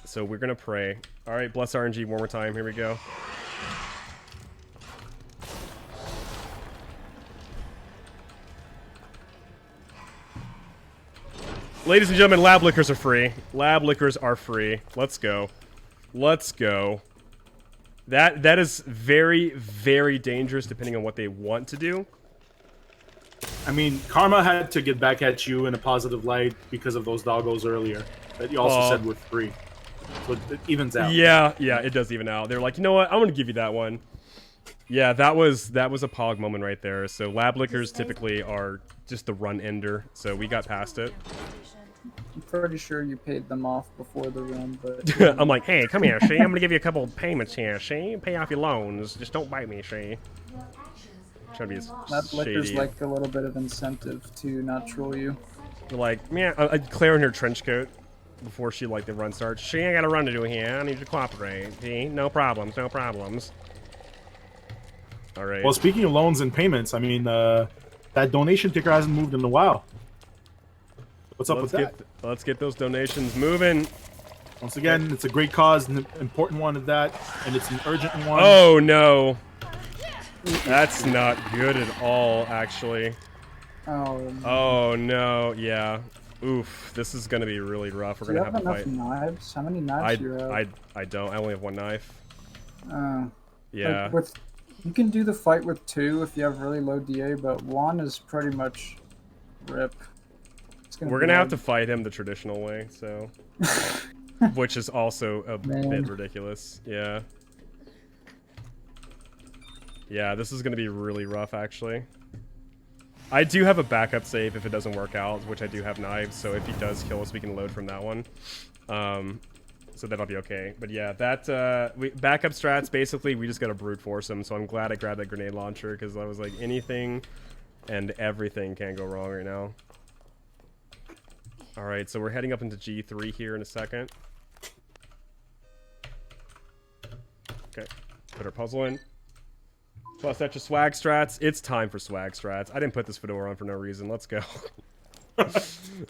So we're gonna pray. All right, bless RNG one more time. Here we go. Ladies and gentlemen, lab liquors are free. Lab liquors are free. Let's go. Let's go. That is very, very dangerous depending on what they want to do. I mean, Karma had to get back at you in a positive light because of those doggos earlier that you also said were free. So it evens out. Yeah, yeah, it does even out. They're like, you know what? I'm gonna give you that one. Yeah, that was a pog moment right there. So lab liquors typically are just the run ender. So we got past it. I'm pretty sure you paid them off before the run, but... I'm like, hey, come here, Shee. I'm gonna give you a couple of payments here, Shee. Pay off your loans. Just don't bite me, Shee. Trying to be as That liquor's shady. like a little bit of incentive to not troll you. You're like, yeah, Claire in her trench coat before she like the run starts. She ain't got a run to do here. I need you to cooperate. See? No problems, no problems. All right. Well, speaking of loans and payments, I mean, that donation ticker hasn't moved in a while. What's up with that? Let's get those donations moving. Once again, it's a great cause, an important one at that, and it's an urgent one. Oh no, that's not good at all, actually. Oh no, yeah. Oof, this is gonna be really rough. We're Do you gonna have to enough fight. knives? How many knives do you have? I don't. I only have one knife. Like Yeah. you can do the fight with 2 if you have really low DA, but 1 is pretty much rip. We're gonna have to fight him the traditional way, so, which is also a bit ridiculous. Yeah. Yeah, this is gonna be really rough, actually. I do have a backup save if it doesn't work out, which I do have knives, so if he does kill us, we can load from that one. So that'll be okay. But yeah, that backup strats, basically, we just gotta brute force him, so I'm glad I grabbed that grenade launcher, because I was like, anything and everything can go wrong right now. Alright, so we're heading up into G3 here in a second. Okay, put our puzzle in. Plus extra swag strats. It's time for swag strats. I didn't put this fedora on for no reason. Let's go.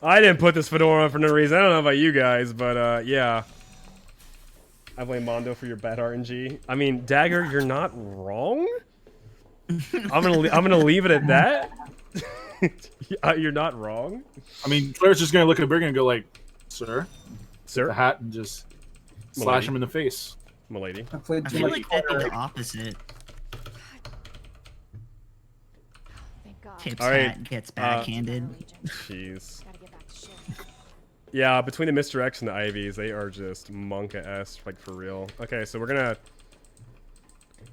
I didn't put this fedora on for no reason. I don't know about you guys, but yeah. I blame Mondo for your bad RNG. I mean, Dagger, you're not wrong. I'm gonna leave it at that. You're not wrong. I mean, Claire's just gonna look at Briggs and go like, "Sir, sir," the hat, and just slash him in the face. Milady. I played I too feel much like that'd be Claire. the opposite. Tip's All right, hat gets backhanded. Jeez. Yeah, between the Mr. X and the Ivies, they are just Monka-esque, like for real. Okay, so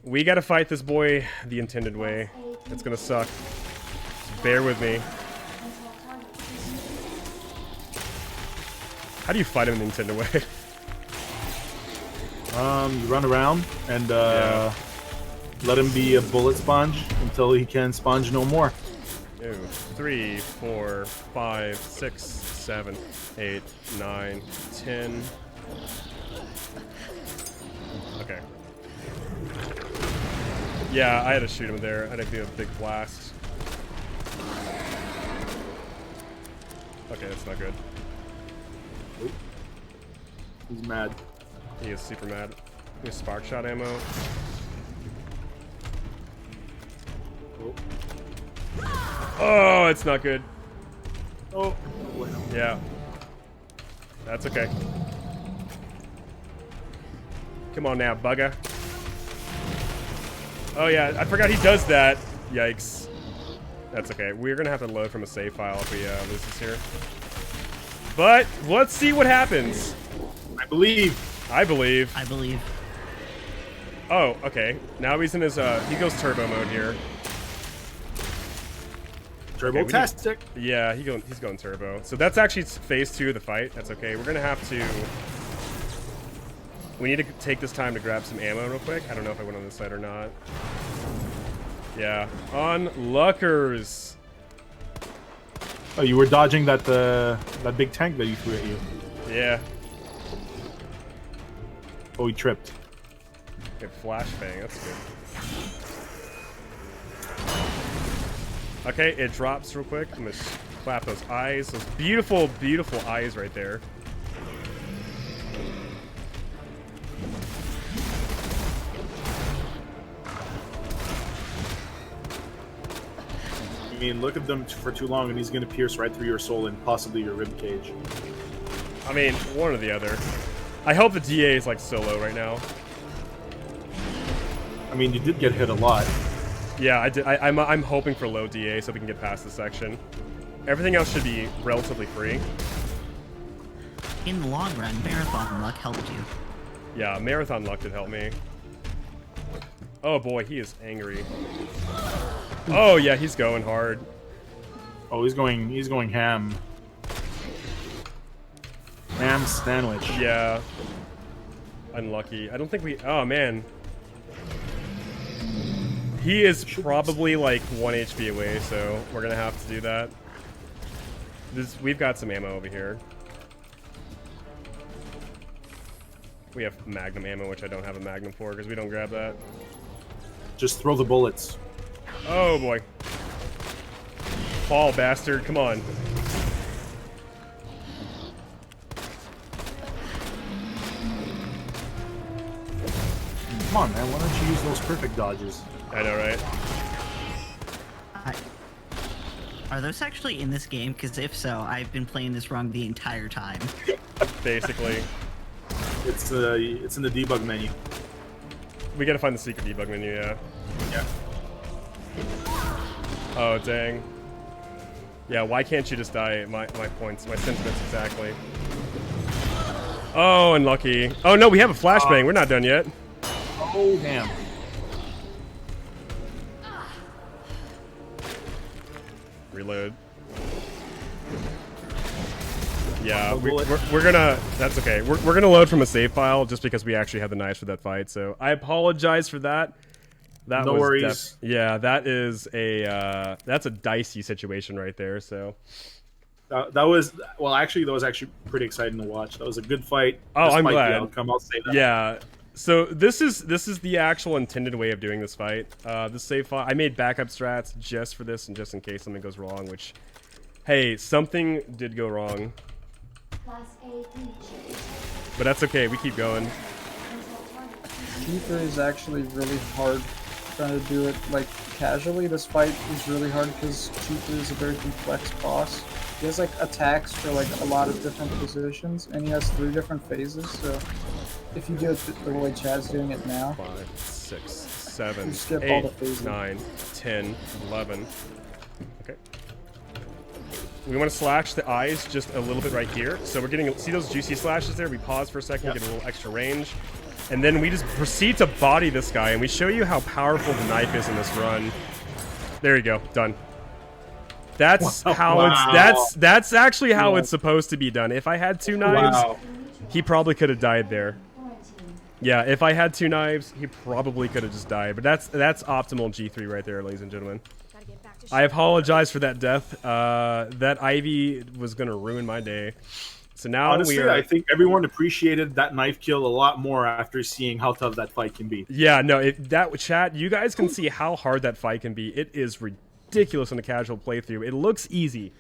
we gotta fight this boy the intended way. It's gonna suck. Just bear with me. How do you fight him the intended way? You run around and let him be a bullet sponge until he can sponge no more. 2, 3, 4, 5, 6, 7, 8, 9, 10. Okay. Yeah, I had to shoot him there. I had to do a big blast. Okay, that's not good. He's mad. He is super mad. He has spark shot ammo. Oh, it's not good. Oh. Yeah. That's okay. Come on now, bugger. Oh yeah, I forgot he does that. Yikes. That's okay. We're gonna have to load from a save file if we lose this here. But let's see what happens. I believe. I believe. Oh, okay. Now he's in his he goes turbo mode here. Turbo-tastic. Yeah, he's going turbo. So that's actually phase 2 of the fight. That's okay. We're gonna have to. We need to take this time to grab some ammo real quick. I don't know if I went on this side or not. Yeah, on Luckers. Oh, you were dodging that that big tank that you threw at you. Yeah. Oh, he tripped. Good flashbang. That's good. Okay, it drops real quick. I'm gonna clap those eyes. Those beautiful, beautiful eyes right there. I mean, look at them for too long, and he's going to pierce right through your soul and possibly your rib cage. I mean, one or the other. I hope the DA is like so low right now. I mean, you did get hit a lot. Yeah, I did. I'm hoping for low DA so we can get past this section. Everything else should be relatively free. In the long run, marathon luck helped you. Yeah, marathon luck did help me. Oh boy, he is angry. Oh yeah, he's going hard. Oh, he's going ham. Ham sandwich. Yeah. Unlucky. I don't think we. Oh man. He is probably like 1 HP away, so we're gonna have to do that. We've got some ammo over here. We have Magnum ammo, which I don't have a Magnum for because we don't grab that. Just throw the bullets. Oh boy. Fall, bastard. Come on. Come on, man. Why don't you use those perfect dodges? I know, right? Are those actually in this game? Because if so, I've been playing this wrong the entire time. Basically. It's in the debug menu. We gotta find the secret debug menu, yeah. Yeah. Oh, dang. Yeah, why can't you just die? My points, my sentiments exactly. Oh, unlucky. Oh no, we have a flashbang. We're not done yet. Oh, damn. Reload. Yeah, we're gonna. That's okay. We're gonna load from a save file just because we actually had the knives for that fight. So I apologize for that. That no was worries. Yeah, that is a that's a dicey situation right there. So That was actually pretty exciting to watch. That was a good fight. Oh, I'm despite glad. The outcome, I'll say that. Yeah. So this is the actual intended way of doing this fight. This save file. I made backup strats just for this and just in case something goes wrong. Which, hey, something did go wrong. But that's okay. We keep going. G3 is actually really hard trying to do it like casually. This fight is really hard because G3 is a very complex boss. He has like attacks for like a lot of different positions, and he has 3 different phases. So if you do it the way Chad's doing it now, 5, 6, 7, You skip all 8, the phases. 9, 10, 11. Okay. We want to slash the eyes just a little bit right here. So we're getting, see those juicy slashes there? We pause for a second, get a little extra range. And then we just proceed to body this guy, and we show you how powerful the knife is in this run. There you go, done. That's how that's actually how it's supposed to be done. If I had 2 knives, he probably could have died there. Yeah, if I had 2 knives, he probably could have just died. But that's optimal G3 right there, ladies and gentlemen. I apologize for that death. That Ivy was gonna ruin my day. So now Honestly, I think everyone appreciated that knife kill a lot more after seeing how tough that fight can be. Yeah, no, that chat, you guys can see how hard that fight can be. It is ridiculous in a casual playthrough. It looks easy.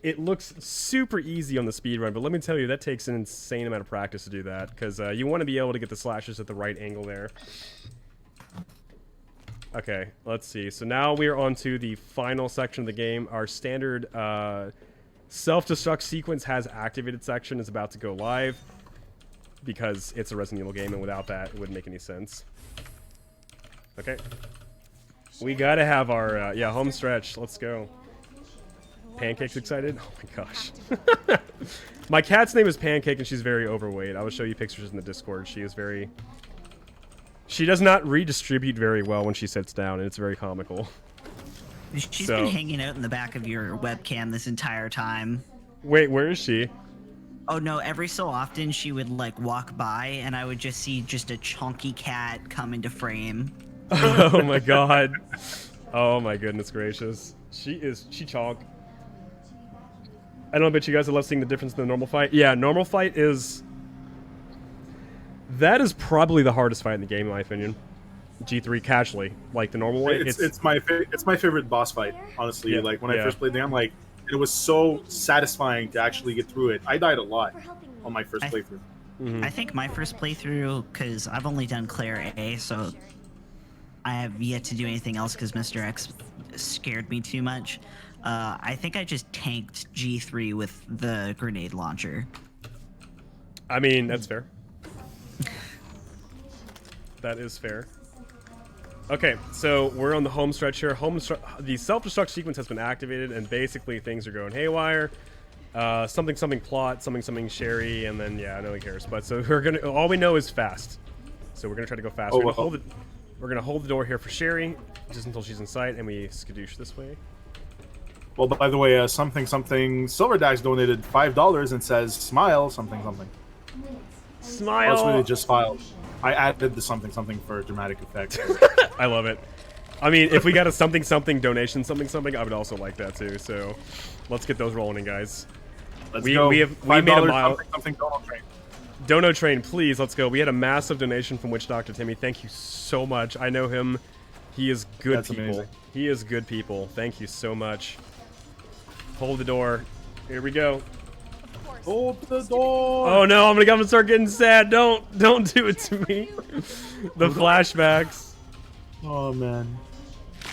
it looks super easy on the speedrun, but let me tell you, that takes an insane amount of practice to do that, because you want to be able to get the slashes at the right angle there. Okay, let's see. So now we are on to the final section of the game. Our standard self-destruct sequence has activated section is about to go live, because it's a Resident Evil game, and without that, it wouldn't make any sense. Okay. We gotta have our, yeah, home stretch. Let's go. Pancake's excited? Oh my gosh. My cat's name is Pancake, and she's very overweight. I will show you pictures in the Discord. She is very... She does not redistribute very well when she sits down, and it's very comical. She's been hanging out in the back of your webcam this entire time. Wait, where is she? Oh no, every so often she would like walk by and I would just see just a chunky cat come into frame. Oh my god. Oh my goodness gracious. She chonk. I don't bet you guys love seeing the difference in the normal fight. Yeah, normal fight is... That is probably the hardest fight in the game, in my opinion. G3 casually, like the normal way. It's my favorite boss fight, honestly. Yeah, Like when I first played the game, like it was so satisfying to actually get through it. I died a lot on my first playthrough. I think my first playthrough, because I've only done Claire A, so I have yet to do anything else because Mr. X scared me too much. I think I just tanked G3 with the grenade launcher. I mean, that's fair. That is fair. Okay, so we're on the home stretch here. The self-destruct sequence has been activated, and basically things are going haywire. Something plot, something Sherry, and then yeah, no one cares. But so we're gonna. All we know is fast. So we're gonna try to go fast. We're gonna hold the door here for Sherry, just until she's in sight, and we skadoosh this way. Well, by the way, something Silverdax donated $5 and says smile something. Smile. Oh, it's really just filed. I added the something for dramatic effect. I love it. I mean, if we got a something donation something, I would also like that too. So let's get those rolling in, guys. Let's go. We made a mile. Something Dono Train. Dono Train, please, let's go. We had a massive donation from Witch Dr. Timmy. Thank you so much. I know him. He is good That's people. amazing. He is good people. Thank you so much. Hold the door. Here we go. Hold the door. Oh no, I'm gonna start getting sad. Don't do it to me. The flashbacks. Oh man.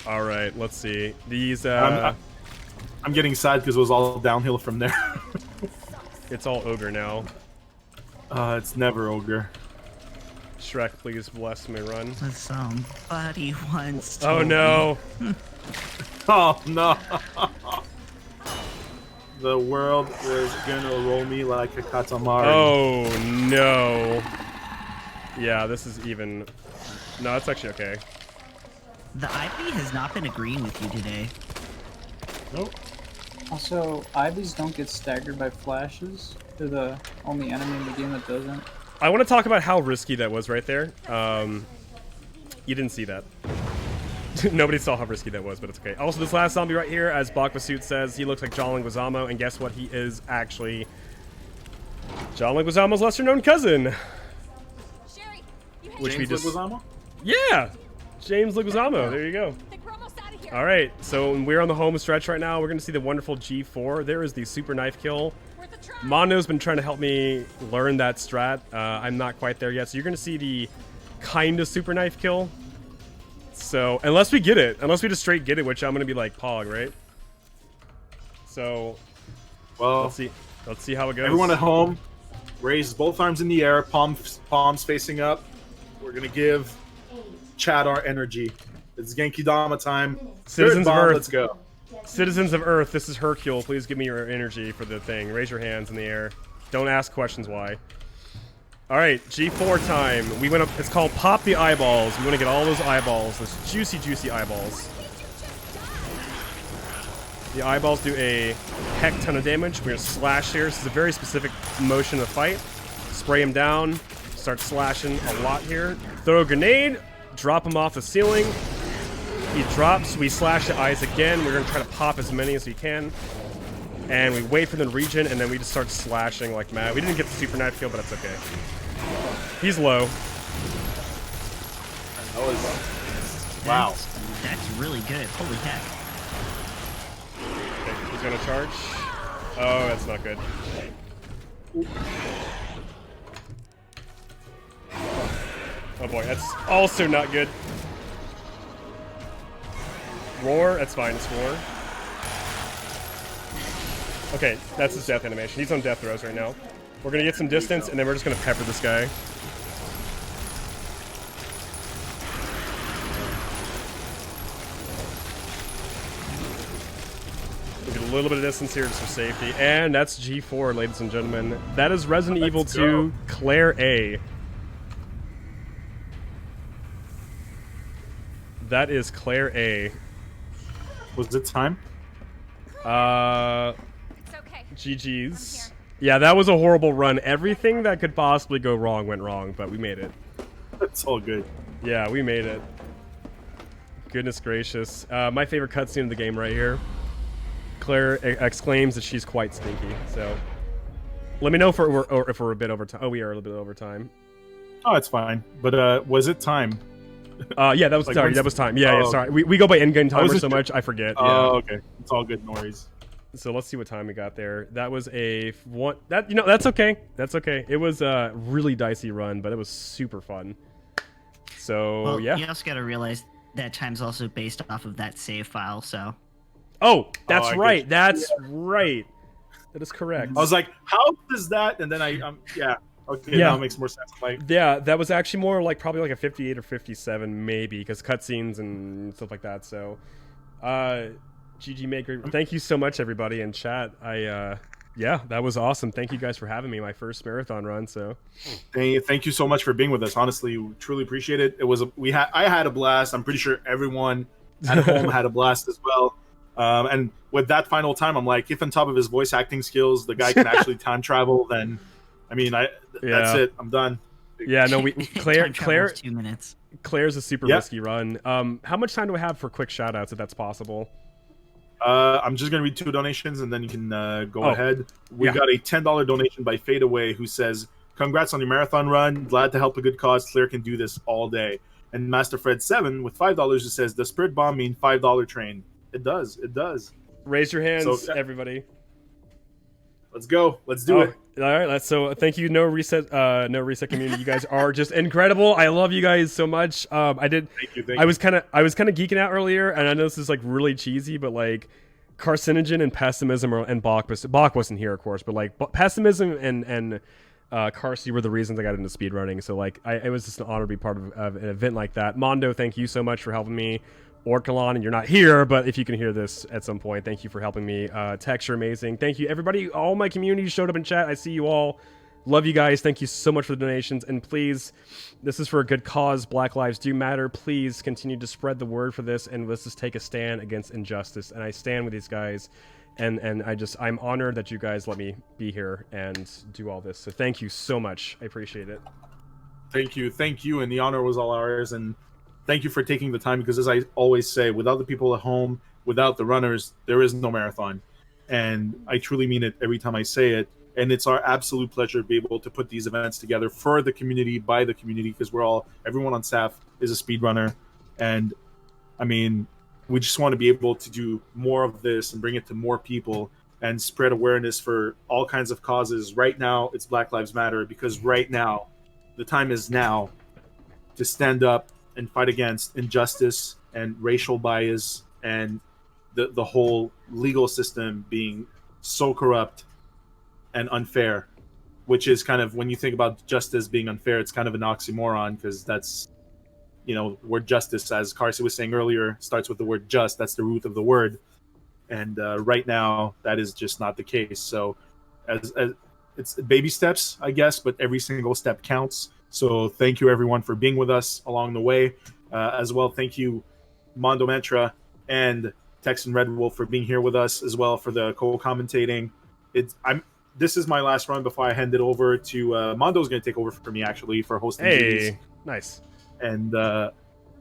All right, let's see. These I'm getting sad because it was all downhill from there. it's all ogre now. It's never ogre. Shrek, please bless my run. Somebody wants Oh no. Oh no. The world is gonna roll me like a katamari. Oh no. Yeah, this is even... No, it's actually okay. The IP has not been agreeing with you today. Nope. Also, Ivies don't get staggered by flashes. They're the only enemy in the game that doesn't. I want to talk about how risky that was right there. You didn't see that. Nobody saw how risky that was, but it's okay. Also, this last zombie right here, as Bakbasuit says, he looks like John Leguizamo, and guess what? He is actually John Leguizamo's lesser-known cousin. Sherry, Which James we just... Leguizamo? Yeah! James Leguizamo, there you go. All right, so we're on the home stretch right now. We're going to see the wonderful G4. There is the super knife kill. Mondo's been trying to help me learn that strat. I'm not quite there yet, so you're going to see the kind of super knife kill. So, unless we get it. Unless we just straight get it, which I'm going to be like Pog, right? So, well, let's see how it goes. Everyone at home, raise both arms in the air, palms facing up. We're going to give Chad our energy. It's Genki Dama time. Citizens of Earth. Let's go. Citizens of Earth, this is Hercule. Please give me your energy for the thing. Raise your hands in the air. Don't ask questions why. Alright, G4 time. We went up, it's called Pop the Eyeballs. We want to get all those eyeballs, those juicy, juicy eyeballs. The eyeballs do a heck ton of damage. We're going to slash here. This is a very specific motion of fight. Spray him down. Start slashing a lot here. Throw a grenade. Drop him off the ceiling. He drops. We slash the eyes again. We're going to try to pop as many as we can. And we wait for them to regen, and then we just start slashing like mad. We didn't get the super knife kill, but that's okay. He's low. Wow. That's really good. Holy heck. Okay, he's gonna charge. Oh, that's not good. Oh boy, that's also not good. Roar, that's fine, it's Roar. Okay, that's his death animation. He's on death throws right now. We're gonna get some distance, and then we're just gonna pepper this guy. We'll get a little bit of distance here just for safety. And that's G4, ladies and gentlemen. That is Resident Evil 2, Claire A. That is Claire A. Was it time? It's okay. GG's. Yeah, that was a horrible run. Everything that could possibly go wrong went wrong, but we made it. It's all good. Yeah, we made it. Goodness gracious. My favorite cutscene in the game right here. Claire exclaims that she's quite stinky, so... Let me know if we're a bit over time. Oh, we are a little bit over time. Oh, it's fine. But was it time? Yeah, that was Like, sorry. That was time. Yeah, yeah, sorry. We go by in-game timer so much, I forget. Oh, Yeah. okay. It's all good, no worries. So let's see what time we got there. That was a one. That that's okay. That's okay. It was a really dicey run, but it was super fun. So Well, yeah. you also got to realize that time's also based off of that save file. So Oh, that's I right. get- That's right. That is correct. I was like, how does that? And then yeah. Okay, Yeah. now it makes more sense. Like, Yeah, that was actually more like probably like a 58 or 57 maybe because cutscenes and stuff like that. So, GG Maker, thank you so much everybody in chat. Yeah, that was awesome. Thank you guys for having me. My first marathon run. So, thank you so much for being with us. Honestly, we truly appreciate it. I had a blast. I'm pretty sure everyone at home had a blast as well. And with that final time, I'm like, if on top of his voice acting skills, the guy can actually time travel, then I mean, that's it. I'm done. Yeah, no, Time travel is 2 minutes. Claire's a super risky run. How much time do I have for quick shout outs if that's possible? I'm just gonna read 2 donations and then you can go ahead. We got a $10 donation by Fadeaway who says, "Congrats on your marathon run. Glad to help a good cause. Claire can do this all day." And Master Fred 7 with $5 who says, "Does Spirit Bomb mean $5 train?" It does. It does. Raise your hands, So, everybody. Let's go. Let's do it. All right, so thank you, No Reset community. You guys are just incredible. I love you guys so much. Thank you. I was kind of geeking out earlier, and I know this is like really cheesy, but like carcinogen and pessimism and Bach wasn't here, of course, but like pessimism and Carcy were the reasons I got into speedrunning. So like it was just an honor to be part of an event like that. Mondo, thank you so much for helping me. Orkalon, and you're not here, but if you can hear this at some point, thank you for helping me. Tex, you're amazing. Thank you, everybody. All my community showed up in chat. I see you all. Love you guys. Thank you so much for the donations. And please, this is for a good cause. Black lives do matter. Please continue to spread the word for this, and let's just take a stand against injustice. And I stand with these guys, and I'm honored that you guys let me be here and do all this. So thank you so much. I appreciate it. Thank you, and the honor was all ours. And thank you for taking the time, because as I always say, without the people at home, without the runners, there is no marathon. And I truly mean it every time I say it. And it's our absolute pleasure to be able to put these events together for the community, by the community, because everyone on staff is a speedrunner. And I mean, we just want to be able to do more of this and bring it to more people and spread awareness for all kinds of causes. Right now, it's Black Lives Matter, because right now, the time is now to stand up and fight against injustice and racial bias and the whole legal system being so corrupt and unfair, which is kind of, when you think about justice being unfair, it's kind of an oxymoron, because that's, word justice, as Carson was saying earlier, starts with the word just. That's the root of the word. And right now, that is just not the case. So as it's baby steps, I guess, but every single step counts. So thank you, everyone, for being with us along the way. As well, thank you, Mondo Mantra and Texan Red Wolf, for being here with us as well for the co-commentating. This is my last run before I hand it over to Mondo's going to take over for me, actually, for hosting. Hey, nice. And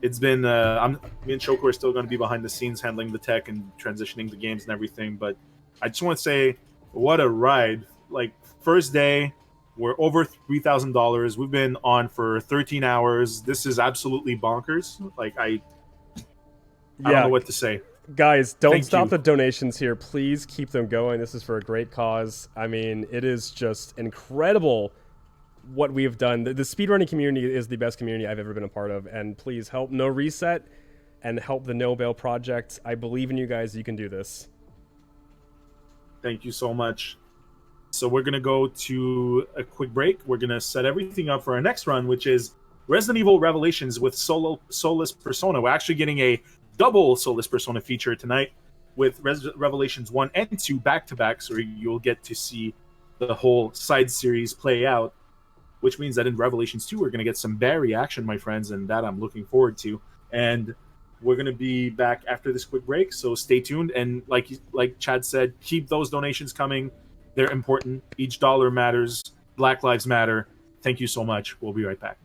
it's been me and Shoko are still going to be behind the scenes handling the tech and transitioning the games and everything. But I just want to say, what a ride! Like, first day, we're over $3,000. We've been on for 13 hours. This is absolutely bonkers. Like, I don't know what to say. Guys, don't Thank stop you. the donations here. Please keep them going. This is for a great cause. I mean, it is just incredible what we have done. The speedrunning community is the best community I've ever been a part of. And please help NoReset and help the No Bail Project. I believe in you guys. You can do this. Thank you so much. So we're going to go to a quick break. We're going to set everything up for our next run, which is Resident Evil Revelations with Soulless Persona. We're actually getting a double Soulless Persona feature tonight with Revelations 1 and 2 back-to-back, so you'll get to see the whole side series play out, which means that in Revelations 2, we're going to get some Barry action, my friends, and that I'm looking forward to. And we're going to be back after this quick break, so stay tuned. And like Chad said, keep those donations coming. They're important. Each dollar matters. Black Lives Matter. Thank you so much. We'll be right back.